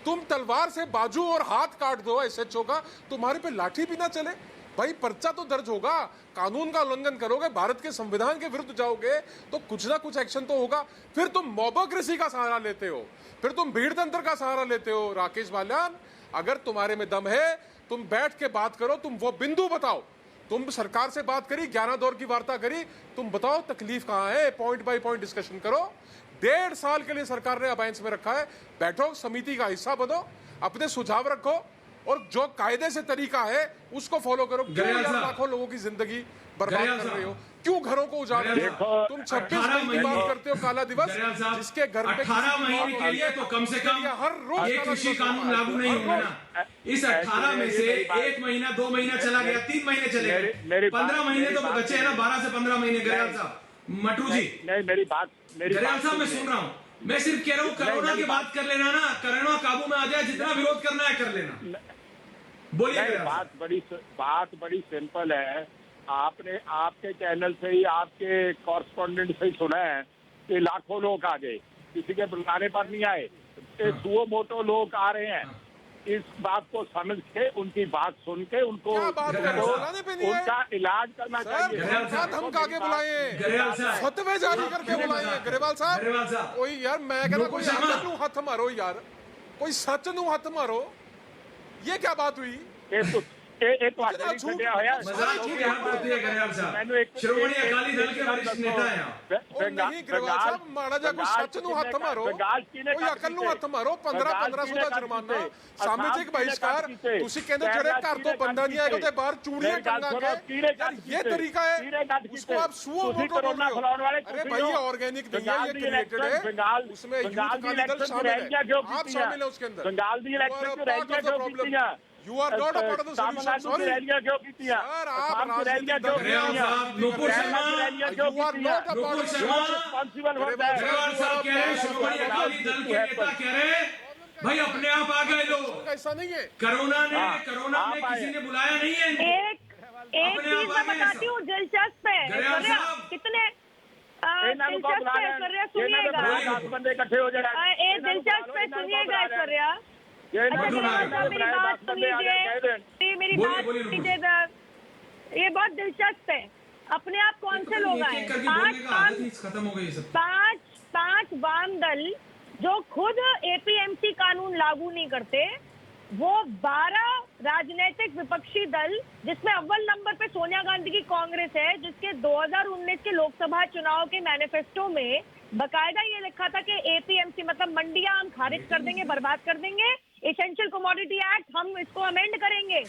तुम तलवार से बाजू और हाथ काट दो एसएचओ का, तुम्हारे पे लाठी भी ना चले, भाई पर्चा तो दर्ज होगा। कानून का उल्लंघन करोगे, भारत के संविधान के विरुद्ध जाओगे, तो कुछ ना कुछ एक्शन तो होगा। फिर तुम मोबोक्रेसी का सहारा लेते हो, फिर तुम भीड़ तंत्र का सहारा लेते हो। राकेश बाल्यान, अगर तुम्हारे में दम है, तुम बैठ के बात करो, तुम वो बिंदु बताओ। तुम सरकार से बात करी, 11 दौर की वार्ता करी, तुम बताओ तकलीफ कहाँ है, पॉइंट बाय पॉइंट डिस्कशन करो। 1.5 साल के लिए सरकार ने अबायंस में रखा है, बैठो, समिति का हिस्सा बनो, अपने सुझाव रखो, और जो कायदे से तरीका है उसको फॉलो करो। क्यों लाखों लोगों की जिंदगी बर्बाद कर रहे हो? क्यों घरों को उजाड़ रहे हो? तुम 26 मई की बात करते हो, काला दिवस, जिसके घर पे 18 महीने के लिए तो कम से कम हर रोज ये कृषि कानून लागू नहीं होंगे ना। इस 18 में से 1 महीना 2 महीना चला गया, 3 महीने चले गए, 15 महीने तो बचे हैं ना, 12 से 15 महीने। गरयाल साहब, मटरू जी, नहीं मेरी बात गरयाल साहब मैं सुन रहा हूँ। मैं सिर्फ कह रहा हूँ कोरोना की बात कर लेना ना, कोरोना काबू में आ जाए, जितना विरोध करना है कर लेना। बोलिए। बात बड़ी सिंपल है। आपने आपके चैनल से ही, आपके कॉरेस्पॉन्डेंट से ही सुना है कि लाखों लोग आ गए, किसी के बुलाने पर नहीं आए, सुओ मोटो लोग आ रहे हैं। इस बात को समझ के, उनकी बात सुन के, उनको उनका इलाज करना चाहिए। धमका के बुलाए, फतवे जारी करके बुलाए। ग्रेवाल साहब, कोई यार मैं कहना कोई सच नू हथ मारो यार, कोई सच नू हथ मारो। ये क्या बात हुई? श्रोमणी अकाली दल के वरिष्ठ नेता हैं। माड़ा जा कोई सच नू हथ मारो, कोई अकल नू हथ मारो। 1500 ਦਾ जुर्माना, सामाजिक बहिष्कार। ਤੁਸੀਂ ਕਹਿੰਦੇ ਜਿਹੜੇ ਘਰ ਤੋਂ ਬੰਦਾ ਨਹੀਂ ਆਏਗਾ ਤੇ ਬਾਹਰ ਚੂੜੀਆਂ ਟੰਗਾ के, यार ये तरीका है, उसको आप सुओ मोटो बोल रहे हो। अरे भाई ये ऑर्गेनिक नहीं है, ये क्रिएटेड है, उसमें यूथ अकाली दल शामिल है, आप शामिल है उसके अंदर। बंगाल दी इलेक्शन में रैलियां क्यों कीतियां? You are not a part of the solution. Sorry. रैलियां क्यों कीतियां? Sir, आप राजनीतिक क्यों कीतियां? Nupur Sharma, You are not a part of the responsible होता है। ग्रेवाल साहब कह रहे हैं, श्रोमणी अकाली दल के नेता कह रहे हैं भाई अपने आप आ गए लोग। ऐसा नहीं है, कोरोना में किसी ने बुलाया नहीं है। एक चीज मैं बताती हूँ, दिलचस्प है कितने दिलचस्प है ऐश्वर्या, सुनिएगा, बंदे इकट्ठे हो जाए। दिलचस्प है, सुनिएगा ऐश्वर्या, मेरी बात सुनिए, मेरी बात सुनिए। ये बहुत दिलचस्प है। अपने आप कौन से लोग आए? खत्म हो गई सब। पांच वाम दल जो खुद एपीएमसी कानून लागू नहीं करते, वो 12 राजनीतिक विपक्षी दल, जिसमें अव्वल नंबर पे सोनिया गांधी की कांग्रेस है, जिसके 2019 के लोकसभा चुनाव के मैनिफेस्टो में बकायदा ये लिखा था कि एपीएमसी मतलब मंडियां हम खारिज कर देंगे, बर्बाद कर देंगे, एसेंशियल कमोडिटी एक्ट हम इसको अमेंड करेंगे।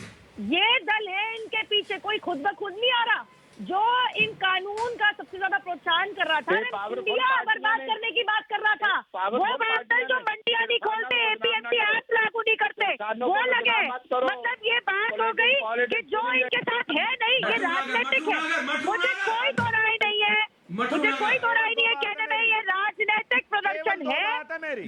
ये दल है इनके पीछे, कोई खुद ब खुद नहीं आ रहा। जो इन कानून का सबसे ज्यादा प्रोत्साहन कर रहा था, इंडिया बर्बाद करने की बात कर रहा था, वो दल जो मंडियां नहीं खोलते, एपीएमसी एक्ट लागू नहीं करते, वो लगे। मतलब ये बात हो गई कि जो इनके साथ है नहीं, ये राजनीतिक है। मुझे कोई दो राय नहीं है, मुझे कोई दो राय नहीं है कहने में ये राजनीतिक प्रदर्शन है।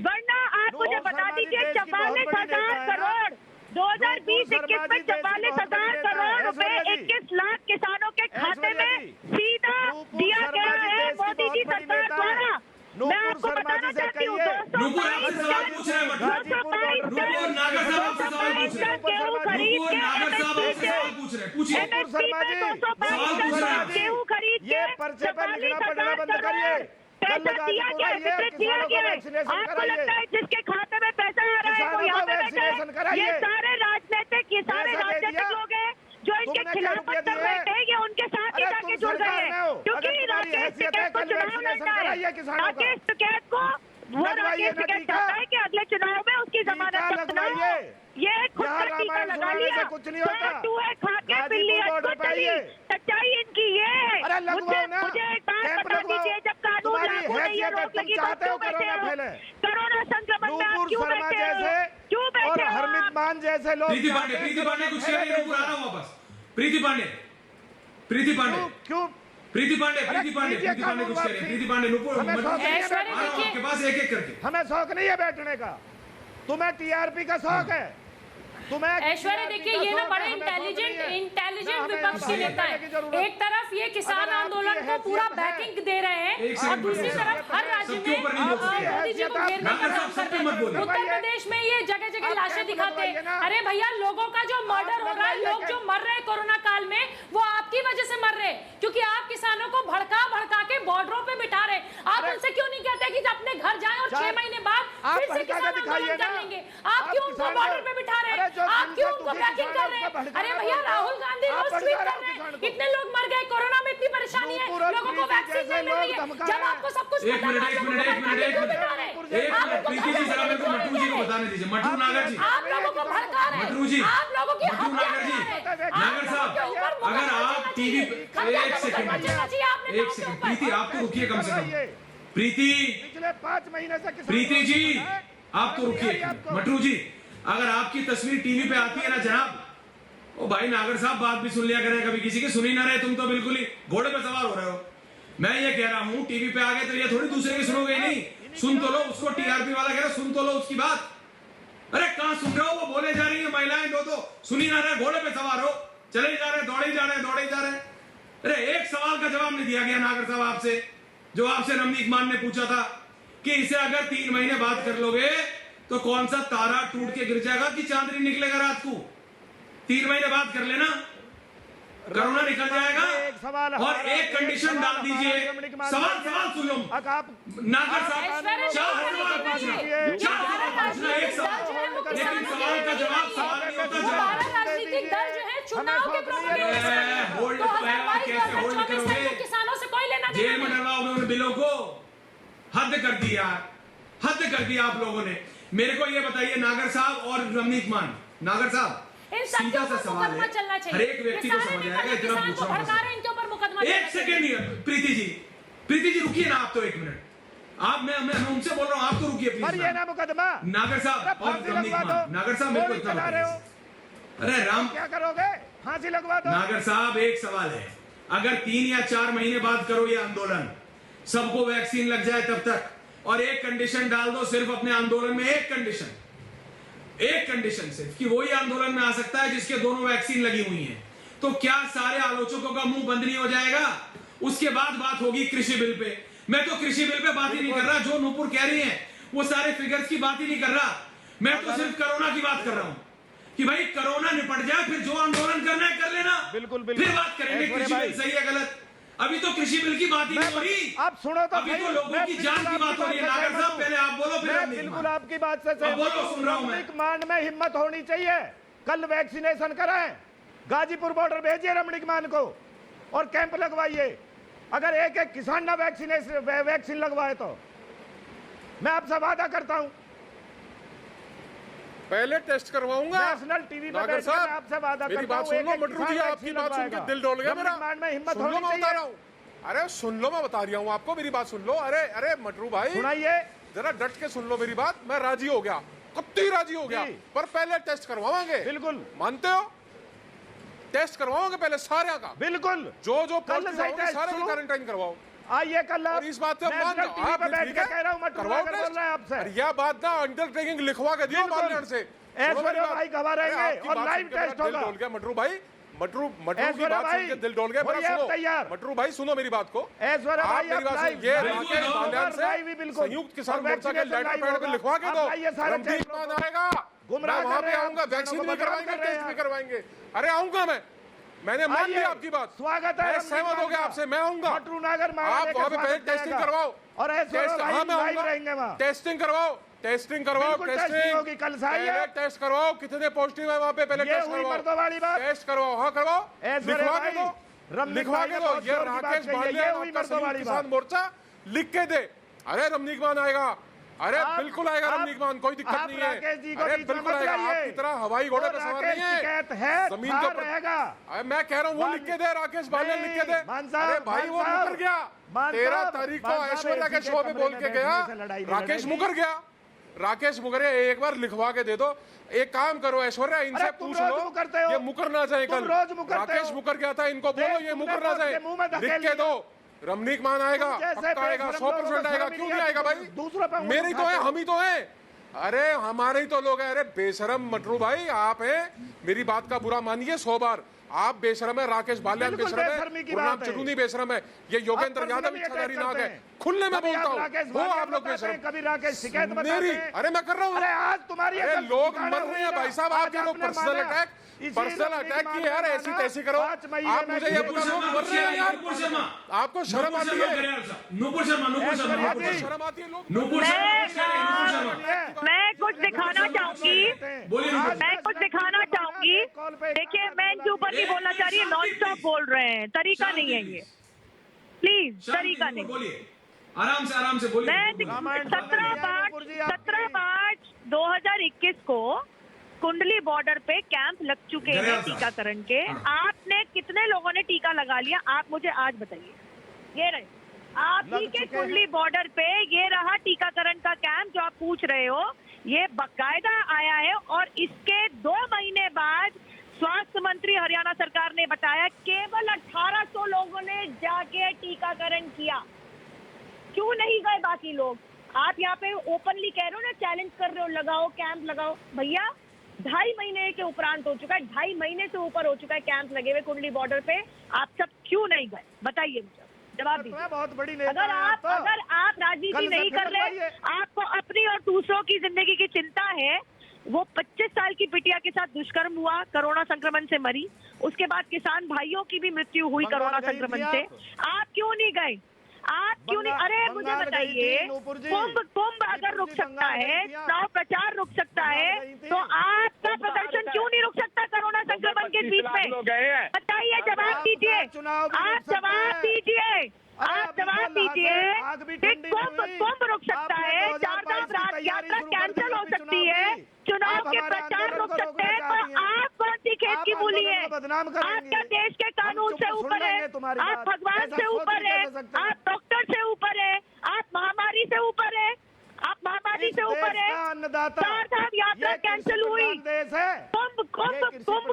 वरना आप मुझे बता दीजिए 44,000 करोड़ 2020-21 में 44,000 करोड़ रुपए 21 लाख किसानों के खाते में सीधा दिया गया है मोदी जी सरकार द्वारा। मैं आपको बताना चाहती हूँ, 222 गेहूँ खरीद के गेहूँ खरीद के 44,000 पैसा दिया गया है। आपको लगता है जिसके खाते में पैसा आ रहा है वो यहाँ पे बैठे हैं? ये सारे राजनीतिक लोग हैं जो इनके खिलाफ कर रहे थे, ये उनके साथ ही जाके जुड़ गए हैं, क्योंकि राकेश टिकैत को चुनाव लड़ना है। राकेश टिकैत को वो राकेश टिकैत चाहता है कि अगले चुनाव में उसकी जमानत न हो। ये खुद का टीका लगा लिया, कुछ नहीं होता, चूहे खा के बिल्ली अटको चली। सच्चाई इनकी ये है। अरे लगवाओ ना, मुझे एक बात बता दीजिए, जब कानून लागू नहीं है, रोक लगी तो क्यों बैठे हो? कोरोना संक्रमण में आप क्यों बैठे हो? क्यों बैठे और हो? हरमित मान जैसे लोग प्रीति पांडे कुछ कह रही है, नुपुर आ रहा हूं वापस। प्रीति पांडे क्यों प्रीति पांडे कुछ कह रही है। प्रीति पांडे नुपुर आपके पास एक एक करके। हमें शौक नहीं है बैठने का, तुम्हें टीआरपी का शौक है। ऐश्वर्या देखिए, ये ना बड़े इंटेलिजेंट विपक्ष के नेता है। एक तरफ ये किसान आंदोलन को पूरा बैकिंग दे रहे हैं और दूसरी तरफ हर राज्य में मोदी जी को घेरने का काम कर रहे हैं। उत्तर प्रदेश में ये जगह जगह लाशें दिखाते हैं। अरे भैया, लोगों का जो मर्डर हो रहा है, लोग जो मर रहे हैं कोरोना काल में, वो आपकी वजह से मर रहे हैं, क्योंकि आप किसानों को भड़का के बॉर्डरों पे बिठा रहे। आप उनसे क्यों नहीं कहते कि अपने घर जाएं और 6 महीने बाद फिर से किसान आंदोलन कर लेंगे? आप क्यों उनको बॉर्डर पे बिठा रहे हैं? आप क्यों उनको बैकिंग कर रहे हैं? अरे भैया, राहुल गांधी रोज ट्वीट कर रहे हैं, इतने लोग मर गए, कोरोना में इतनी परेशानी है, लोगों को वैक्सीन नहीं मिल रही है। जब आपको सब कुछ एक मिनट प्रीति जी, जरा मेरे को मट्टू जी को बताने दीजिए। मट्टू नागर जी, आप लोगों को भड़का रहे हैं, मट्टू जी, आप लोगों की मट्टू नागर जी, नागर साहब, अगर आप टीवी एक सेकंड प्रीति, आप तो रुकिए कम से कम। प्रीति, पिछले 5 महीने से प्रीति जी आप तो रुकिए। मट्टू जी, अगर आपकी तस्वीर टीवी पे आती है ना जनाब, ओ भाई नागर साहब, बात भी सुन लिया करें, कभी किसी की सुनी ना रहे। तुम तो बिल्कुल ही घोड़े पे सवार हो रहे हो। मैं ये कह रहा हूँ, टीवी पे आ गए तो ये थोड़ी दूसरे की सुनोगे नहीं, सुन तो लो उसको। टीआरपी वाला कह रहा सुन तो लो उसकी बात। अरे कहाँ सुन रहे हो? वो बोले जा रही है महिलाएं, दो सुनी ना रहे, घोड़े पे सवार हो, चले जा रहे, दौड़े जा रहे। अरे एक सवाल का जवाब नहीं दिया गया नागर साहब आपसे, जो आपसे रमनीक मान ने पूछा था कि इसे अगर 3 महीने बाद कर लोगे तो कौन सा तारा टूट के गिर जाएगा कि चांदनी निकलेगा रात को? 3 महीने बाद कर लेना, कोरोना निकल जाएगा। और एक कंडीशन डाल दीजिए। सवाल सुन लो नागर साहब, 4 सवाल पूछना, एक सवाल, लेकिन सवाल का जवाब सवाल नहीं होता। राजनीतिक दल जो है चुनाव के होल्ड कैसे होल्ड करोगे? किसानों से कोई लेना जेल में डलवाओगे उन बिलों को? हद कर दिया आप लोगों ने। मेरे को ये बताइए नागर साहब और रमनीक मान, नागर साहब सीधा सा सवाल है, हर एक व्यक्ति को समझ आएगा, इतना पूछ रहा हूं। एक सेकेंड प्रीति जी रुकिए ना, आप तो 1 मिनट। आप मैं उनसे बोल रहा हूँ, आप तो रुकिए प्लीज। ये ना मुकदमा नागर साहब और रमनीक मान, नागर साहब मेरे को इतना बताइए। अरे राम, क्या करोगे? फांसी लगवा दो। नागर साहब एक सवाल है, अगर 3 या 4 महीने बाद करो ये आंदोलन, सबको वैक्सीन लग जाए तब तक, और एक कंडीशन डाल दो सिर्फ अपने आंदोलन में, एक कंडीशन सिर्फ कि वही आंदोलन में आ सकता है जिसके दोनों वैक्सीन लगी हुई हैं, तो क्या सारे आलोचकों का मुंह बंद नहीं हो जाएगा? उसके बाद बात होगी कृषि बिल पे। मैं तो कृषि बिल पे बात ही नहीं कर रहा, जो नुपुर कह रही है वो सारे फिगर्स की बात ही नहीं कर रहा। मैं तो सिर्फ कोरोना की बात कर रहा हूं कि भाई कोरोना निपट जाए, फिर जो आंदोलन करना है कर लेना, बिल्कुल फिर बात करेंगे कृषि बिल सही है गलत। अभी तो कृषि बिल की बात ही नहीं हो रही, आप सुनो तो अभी तो लोगों की जान की बात हो रही है। नागर साहब पहले आप बोलो, फिर मैं बिल्कुल आपकी बात से सहमत हूं। रमनीक मान में हिम्मत होनी चाहिए। कल वैक्सीनेशन कराएं, गाजीपुर बॉर्डर भेजिए रमनीक मान को और कैंप लगवाइए। अगर एक किसान ना वैक्सीन लगवाए तो मैं आपसे वादा करता हूं, पहले टेस्ट करवाऊंगा। नेशनल टीवी पे बैठ के मैं आपसे वादा करता हूं। मेरी बात सुन लो मटरू जी, आपकी बात सुन के दिल डोल गया मेरा। में हिम्मत सुन लो, होनी मैं बता चाहिए। रहा हूं। अरे सुन लो, मैं बता रहा हूं आपको, मेरी बात सुन लो। अरे मटरू भाई सुनाइए, जरा डट के सुन लो मेरी बात। मैं राजी हो गया, कत्ती राजी हो गया, पर पहले टेस्ट करवाएंगे। बिल्कुल मानते हो? टेस्ट करवाओगे पहले सारे का? बिल्कुल। जो पॉजिटिव होंगे सारे की क्वारंटाइन करवाओ। आइए कल और इस बात पे मान जाओ, आप बैठ के कह रहा हूं, मटरू बोल रहा है आपसे। यह बात ना अंडरटेकिंग लिखवा के दियो मानने से। ऐश्वर्या भाई गवा रहेंगे और लाइव टेस्ट होगा। डोल गया मटरू भाई, मटरू की बात सुन के दिल डोल गया मेरा। सुनो मटरू भाई, सुनो मेरी बात को। ऐश्वर्या भाई मेरी बात सुनो, ये राकेश बाल्यान से संयुक्त किसान मोर्चा के लेटर पैड पे लिखवा के दो। रमनीक मान आएगा, मैं वहां पे आऊंगा, वैक्सीन भी करवाएंगे, टेस्ट भी करवाएंगे। अरे आऊंगा मैंने मान लिया आपकी बात। स्वागत है, सहमत हो गया आपसे, मैं आऊंगा। मटरू नागर आप वहां पे पहले टेस्टिंग करवाओ और टेस्टिंग करवाओ, टेस्टिंग होगी कल से। टेस्ट करवाओ, कितने पॉजिटिव है वहां पे पहले टेस्ट करवाओ, टेस्ट करवाओ। हाँ करवाओ, लिखवा के दो। ये राकेश बाल्यान किसान मोर्चा लिख के दे। अरे रमनीक मान आएगा, अरे बिल्कुल आएगा रमनीक मान, कोई दिक्कत नहीं है। अरे बिल्कुल आएगा, आपकी तरह हवाई घोड़े पे सवार नहीं है, जमीन के ऊपर। मैं कह रहा हूँ वो लिख के दे, राकेश बालियान लिख के दे। अरे भाई वो मुकर गया 13 तारीख को ऐश्वर्या के शो पे बोल के गया, राकेश मुकर गया। राकेश मुकर गया, एक बार लिखवा के दे दो। एक काम करो ऐश्वर्या, इनसे पूछ लो ये मुकर ना जाए कल। राकेश मुकर गया था, इनको बोलो ये मुकर ना जाए, लिख के दो। रमनीक मान आएगा, पक्का आएगा, 100% आएगा। क्यों नहीं आएगा भाई? मेरी तो है, हम ही तो हैं। अरे हमारे ही तो लोग हैं। अरे बेशरम मटरू भाई आप हैं, मेरी बात का बुरा मानिए 100 बार। आप बेशरम है, राकेश बालियान बेशरम है, गुरनाम चटूनी बेशरम है, ये योगेंद्र यादव इच्छाधारी नाग है। खुले में बोलता हूँ, वो आप लोग बेशरम। कभी राकेश शिकायत मेरी, अरे मैं कर रहा हूँ। अरे आज तुम्हारी लोग मर रहे हैं भाई साहब, आपके लोग पर्सनल अटैक किए यार, ऐसी तैसी करो। आप मुझे ये बता दो, मर रहे हैं यार, आपको शर्म आती है? नूपुर शर्मा शर्म आती है लोग? मैं कुछ दिखाना चाहूंगी, मैं कुछ दिखाना चाहूंगी। देखिए मैं इनके ऊपर नहीं बोलना चाह रही, नॉन स्टॉप बोल रहे हैं, तरीका नहीं है ये, प्लीज तरीका नहीं। बोलिए आराम से बोलिए। मैं 17 मार्च 2021 को कुंडली बॉर्डर पे कैंप लग चुके हैं टीकाकरण के। आपने कितने लोगों ने टीका लगा लिया, आप मुझे आज बताइए। ये रहे आप ही के कुंडली बॉर्डर पे, ये रहा टीकाकरण का कैंप जो आप पूछ रहे हो, ये बाकायदा आया है। और इसके 2 महीने बाद स्वास्थ्य मंत्री हरियाणा सरकार ने बताया केवल 1800 लोगों ने जाके टीकाकरण किया। क्यों नहीं गए बाकी लोग? आप यहाँ पे ओपनली कह रहे हो ना, चैलेंज कर रहे हो, लगाओ कैंप लगाओ। भैया 2.5 महीने के उपरांत हो चुका है, 2.5 महीने से ऊपर हो चुका है कैंप लगे हुए कुंडली बॉर्डर पे। आप सब क्यों नहीं गए? बताइए मुझे, जवाब दीजिए। बहुत बड़ी अगर आप राजनीति नहीं कर रहे, आपको अपनी और दूसरों की जिंदगी की चिंता है। वो 25 साल की बिटिया के साथ दुष्कर्म हुआ, कोरोना संक्रमण से मरी। उसके बाद किसान भाइयों की भी मृत्यु हुई कोरोना संक्रमण से। आप क्यों नहीं गए? आप क्यों नहीं? अरे मुझे बताइए, कुंभ अगर रुक सकता है, चुनाव प्रचार रुक सकता है, तो आपका प्रदर्शन क्यों नहीं रुक सकता कोरोना संक्रमण के बीच में? बताइए, जवाब दीजिए, आप जवाब दीजिए, आप जवाब दीजिए। कुंभ रुक सकता है, चारधाम यात्रा कैंसिल हो सकती है, चुनाव के प्रचार रुक सकते हैं, तो आप कौन सी खेत की मूली है? आपका देश के कानून से ऊपर है, आप भगवान से ऊपर है, आप डॉक्टर से ऊपर है, आप महामारी से ऊपर है, आप महामारी से ऊपर है। चारधाम यात्रा कैंसिल हुई, कुंभ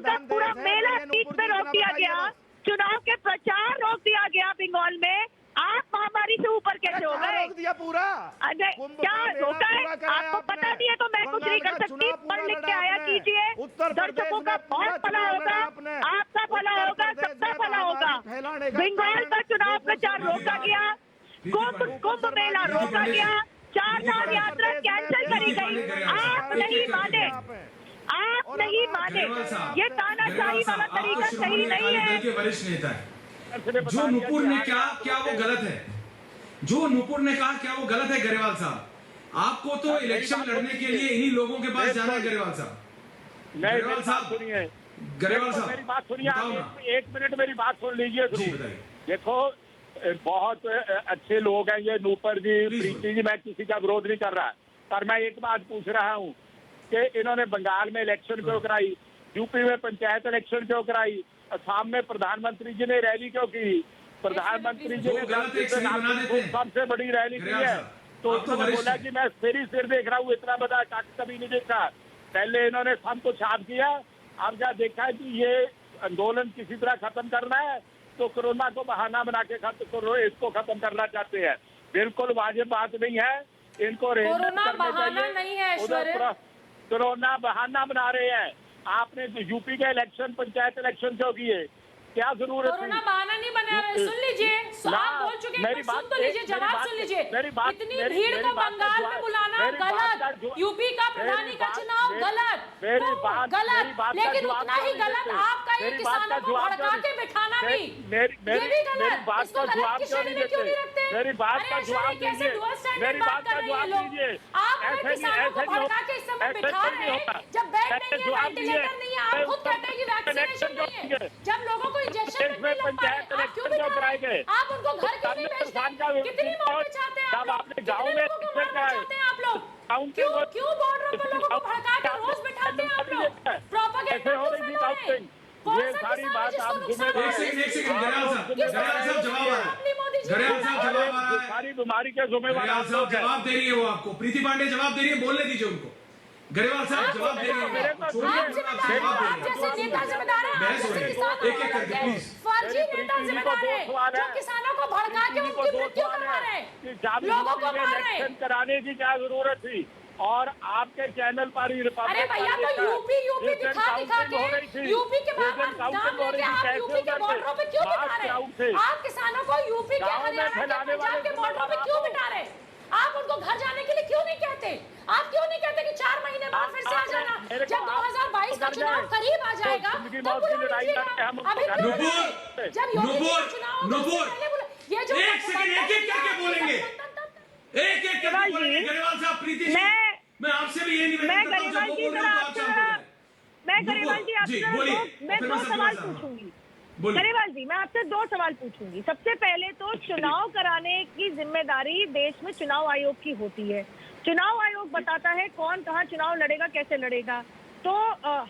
का पूरा मेला बीच में रोक दिया गया, चुनाव के प्रचार रोक दिया गया बंगाल में। आप महामारी से ऊपर कैसे हो गए? रोक दिया पूरा? क्या रोका है? आपको पता नहीं है तो मैं कुछ नहीं कर सकती। पढ़ लिख के आया कीजिए, दर्शकों का बहुत भला होगा, आपका भला होगा, सबका भला होगा। बंगाल का चुनाव प्रचार रोका गया, कुंभ मेला रोका गया, चारधाम यात्रा कैंसिल करी गई। आप नहीं माने, आप नहीं माने। ये तानाशाही वाला तरीका सही नहीं है। वरिष्ठ नेता है, जो नुपुर ने क्या वो गलत है? जो नुपुर ने कहा क्या वो गलत है? गरेवाल साहब, आपको तो इलेक्शन लड़ने के लिए इन्हीं लोगों के पास जाना है। गरेवाल साहब, गरेवाल साहब, मेरी बात सुनिए, एक मिनट मेरी बात सुन लीजिए। देखो बहुत अच्छे लोग हैं ये नुपुर जी, प्रीति जी, मैं किसी का विरोध नहीं कर रहा, पर मैं एक बात पूछ रहा हूँ कि इन्होंने बंगाल में इलेक्शन क्यों कराई, यूपी में पंचायत इलेक्शन क्यों कराई, असम में प्रधानमंत्री जी ने रैली क्यों की? प्रधानमंत्री जी ने सबसे बड़ी रैली की है, तो उन्होंने बोला कि मैं सिर देख रहा हूँ, इतना बड़ा काट कभी नहीं देखा। पहले इन्होंने सब कुछ साफ किया, अब क्या देखा है कि ये आंदोलन किसी तरह खत्म करना है, तो कोरोना को बहाना बना के इसको खत्म करना चाहते हैं। बिल्कुल वाजिब बात नहीं है, इनको कोरोना बहाना नहीं है ऐश्वर्या, कोरोना बहाना बना रहे हैं। आपने यूपी के इलेक्शन, पंचायत इलेक्शन क्यों किए? क्या जरूरत? कोरोना बहाना नहीं बना रहे। सुन लीजिए, आप बोल चुके हैं, सुन तो लीजिए, जवाब सुन लीजिए। इतनी भीड़ को बंगाल में बुलाना गलत, यूपी का प्रधानी का चुनाव गलत, लेकिन उतना ही गलत आपका ये किसानों को भड़का के बिठाना भी, ये भी गलत। इसको गलत की श्रेणी में क्यों नहीं रखते? मेरी बात का जवाब कैसे डुअल स्टैंडर्ड बात कर रहे हैं लोग? आप अगर किसानों को भड़का के इस समय बिठा रहे हैं, जब बेड नहीं है, वेंटिलेटर नहीं है, आप खुद कहते हैं कि वैक्सीनेशन नहीं है, जब लोगों को इंजेक्शन नहीं लग पाए, आप क्यों बिठा रहे हैं? आप उनको घर क्यों नहीं भेजते? कितनी मौतें चाहते हैं आप लोग? कितने लोगों को मारना चाहते हैं आप लोग? क्यों बॉर्डर पर लोगों को भड़का के रोज बिठाते हैं आप लोग? प्रोपेगेंडा क्यों फैला रहे हैं? ये सारी बात आप एक सेकंड घड़ियाल साहब जवाब आ रहा है। घड़ियाल साहब जवाब आ रहा है। सारी बीमारी के जिम्मेवार घड़ियाल साहब जवाब दे रही है वो आपको। प्रीति पांडे जवाब दे रही है, बोलने दीजिए उनको। घड़ियाल साहब जवाब दे रही है। आप जैसे नेता जिम्मेदार हैं, एक एक करके प्लीज। फर्जी नेता जिम्मेदार हैं जो किसानों को भड़का के उनकी मृत्यु करवा रहे हैं, लोगों को मार रहे हैं। कराने की क्या जरूरत थी? और आपके चैनल पर ही अरे भैया तो यूपी दिखा के यूपी के नाम लेके आप यूपी के बॉर्डरों पे क्यों बिठा रहे हैं? आप किसानों को यूपी के हरियाणा के पंजाब के बॉर्डरों पे क्यों बिठा रहे हैं? आप उनको घर जाने के लिए क्यों नहीं कहते? आप क्यों नहीं कहते कि 4 महीने बाद फिर से आ जाना? जब 2022 का चुनाव करीब आ जाएगा तो बुला लीजिएगा। अभी जब योगी का चुनाव ये जो एक सेकंड एक-एक करके बोलेंगे, एक-एक करके बोलेंगे। घड़ियाल साहब, प्रीति जी, मैं आपसे भी ये निवेदन करता हूं, जब वो बोल रहे हो तो आप शांत हो जाएं। मैं गरिवाल जी आपसे मैं 2 सवाल पूछूंगी। गरिवाल जी, मैं आपसे 2 सवाल पूछूंगी। सबसे पहले तो चुनाव कराने की जिम्मेदारी देश में चुनाव आयोग की होती है। चुनाव आयोग बताता है कौन कहाँ चुनाव लड़ेगा, कैसे लड़ेगा। तो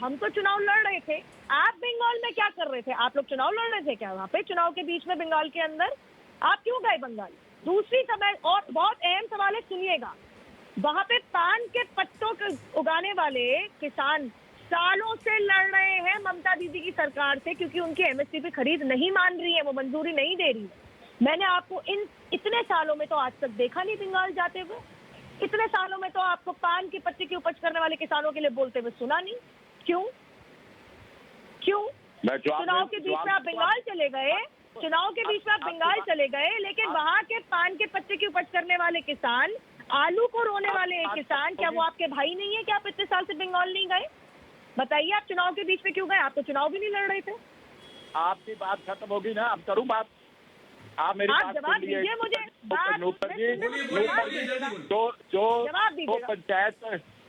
हम तो चुनाव लड़ रहे थे, आप बंगाल में क्या कर रहे थे? आप लोग चुनाव लड़ रहे थे क्या वहाँ पे चुनाव के बीच में बंगाल के अंदर? आप क्यों गए बंगाल? दूसरी समय और बहुत अहम सवाल है, सुनिएगा। वहाँ पे पान के पत्तों के उगाने वाले किसान सालों से लड़ रहे हैं ममता दीदी की सरकार से, क्योंकि उनकी एमएसपी खरीद नहीं मान रही है, वो मंजूरी नहीं दे रही है। मैंने आपको इतने सालों में तो आज तक देखा नहीं बंगाल जाते हुए। इतने सालों में तो आपको पान के पत्ते की उपज करने वाले किसानों के लिए बोलते हुए सुना नहीं। क्यों? चुनाव के बीच में आप बंगाल चले गए, चुनाव के बीच में आप बंगाल चले गए, लेकिन वहाँ के पान के पत्ते की उपज करने वाले किसान, आलू को रोने वाले किसान, क्या वो आपके भाई नहीं है? क्या आप इतने साल से बंगाल नहीं गए? बताइए, आप चुनाव के बीच में क्यों गए? आप तो चुनाव भी नहीं लड़ रहे थे। आपकी बात खत्म होगी ना, अब करूं बात? आप मेरी बात जवाब दीजिए मुझे।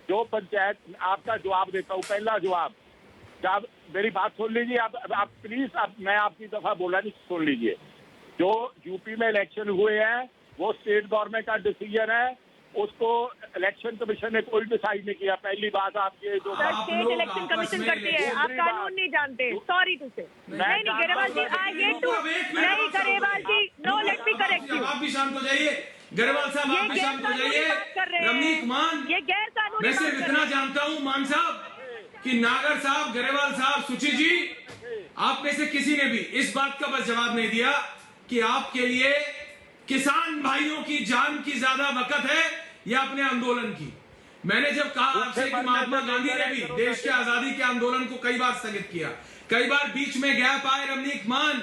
जो पंचायत आपका जवाब देता हूँ, पहला जवाब, जब मेरी बात सुन लीजिए आप प्लीज। मैं आपकी दफा बोला नहीं, सुन लीजिए। जो यूपी में इलेक्शन हुए हैं वो स्टेट गवर्नमेंट का डिसीजन है, उसको इलेक्शन कमीशन ने कोई डिसाइड नहीं किया। पहली बात आपकी जो स्टेट इलेक्शन कमीशन करती है, आप कानून नहीं जानते। सॉरी टू से। नहीं गरेवाल जी, नहीं Grewal ji, no let me correct you. आप भी शांत हो जाइए। गरेवाल साहब आप भी शांत हो जाइए। रमनीक मान, ये गैर कानूनी, मैं सिर्फ इतना जानता हूँ मान साहब कि नागर साहब, गरेवाल साहब, सुची जी, आप में से किसी ने भी इस बात का बस जवाब नहीं दिया कि आपके लिए किसान भाइयों की जान की ज्यादा वक़्त है या अपने आंदोलन की। मैंने जब कहा आपसे कि महात्मा गांधी ने भी देश के आजादी के आंदोलन को कई बार स्थगित किया, कई बार बीच में गैप आए रमनीक मान,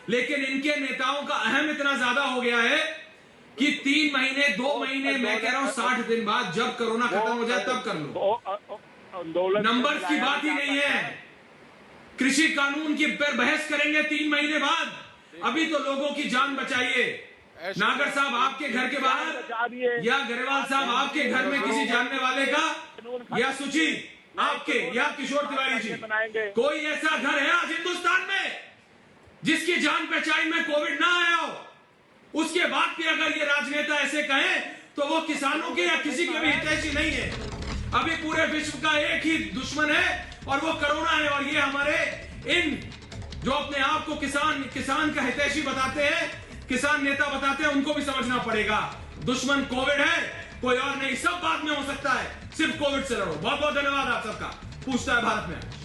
लेकिन इनके नेताओं का अहम इतना ज्यादा हो गया है कि 3 महीने 2 महीने, मैं कह रहा हूं 60 दिन बाद जब कोरोना खत्म हो जाए तब कर लो। नंबर्स की बात ही नहीं है। कृषि कानून की पर बहस करेंगे 3 महीने बाद। अभी तो लोगों की जान बचाइए। नागर साहब आपके घर के बाहर, या गरेवाल साहब आपके घर में किसी जानने वाले का, या सुची आपके, या किशोर तिवारी जी, कोई ऐसा घर है आज हिंदुस्तान में जिसकी जान पहचान में कोविड ना आया हो? उसके बाद भी अगर ये राजनेता ऐसे कहें तो वो किसानों के या किसी के भी हितैषी नहीं है। अभी पूरे विश्व का एक ही दुश्मन है और वो कोरोना है। और ये हमारे इन जो अपने आप को किसान का हितैषी बताते हैं, किसान नेता बताते हैं, उनको भी समझना पड़ेगा दुश्मन कोविड है, कोई और नहीं। सब बाद में हो सकता है, सिर्फ कोविड से लड़ो। बहुत बहुत धन्यवाद आप सबका। पूछता है भारत में।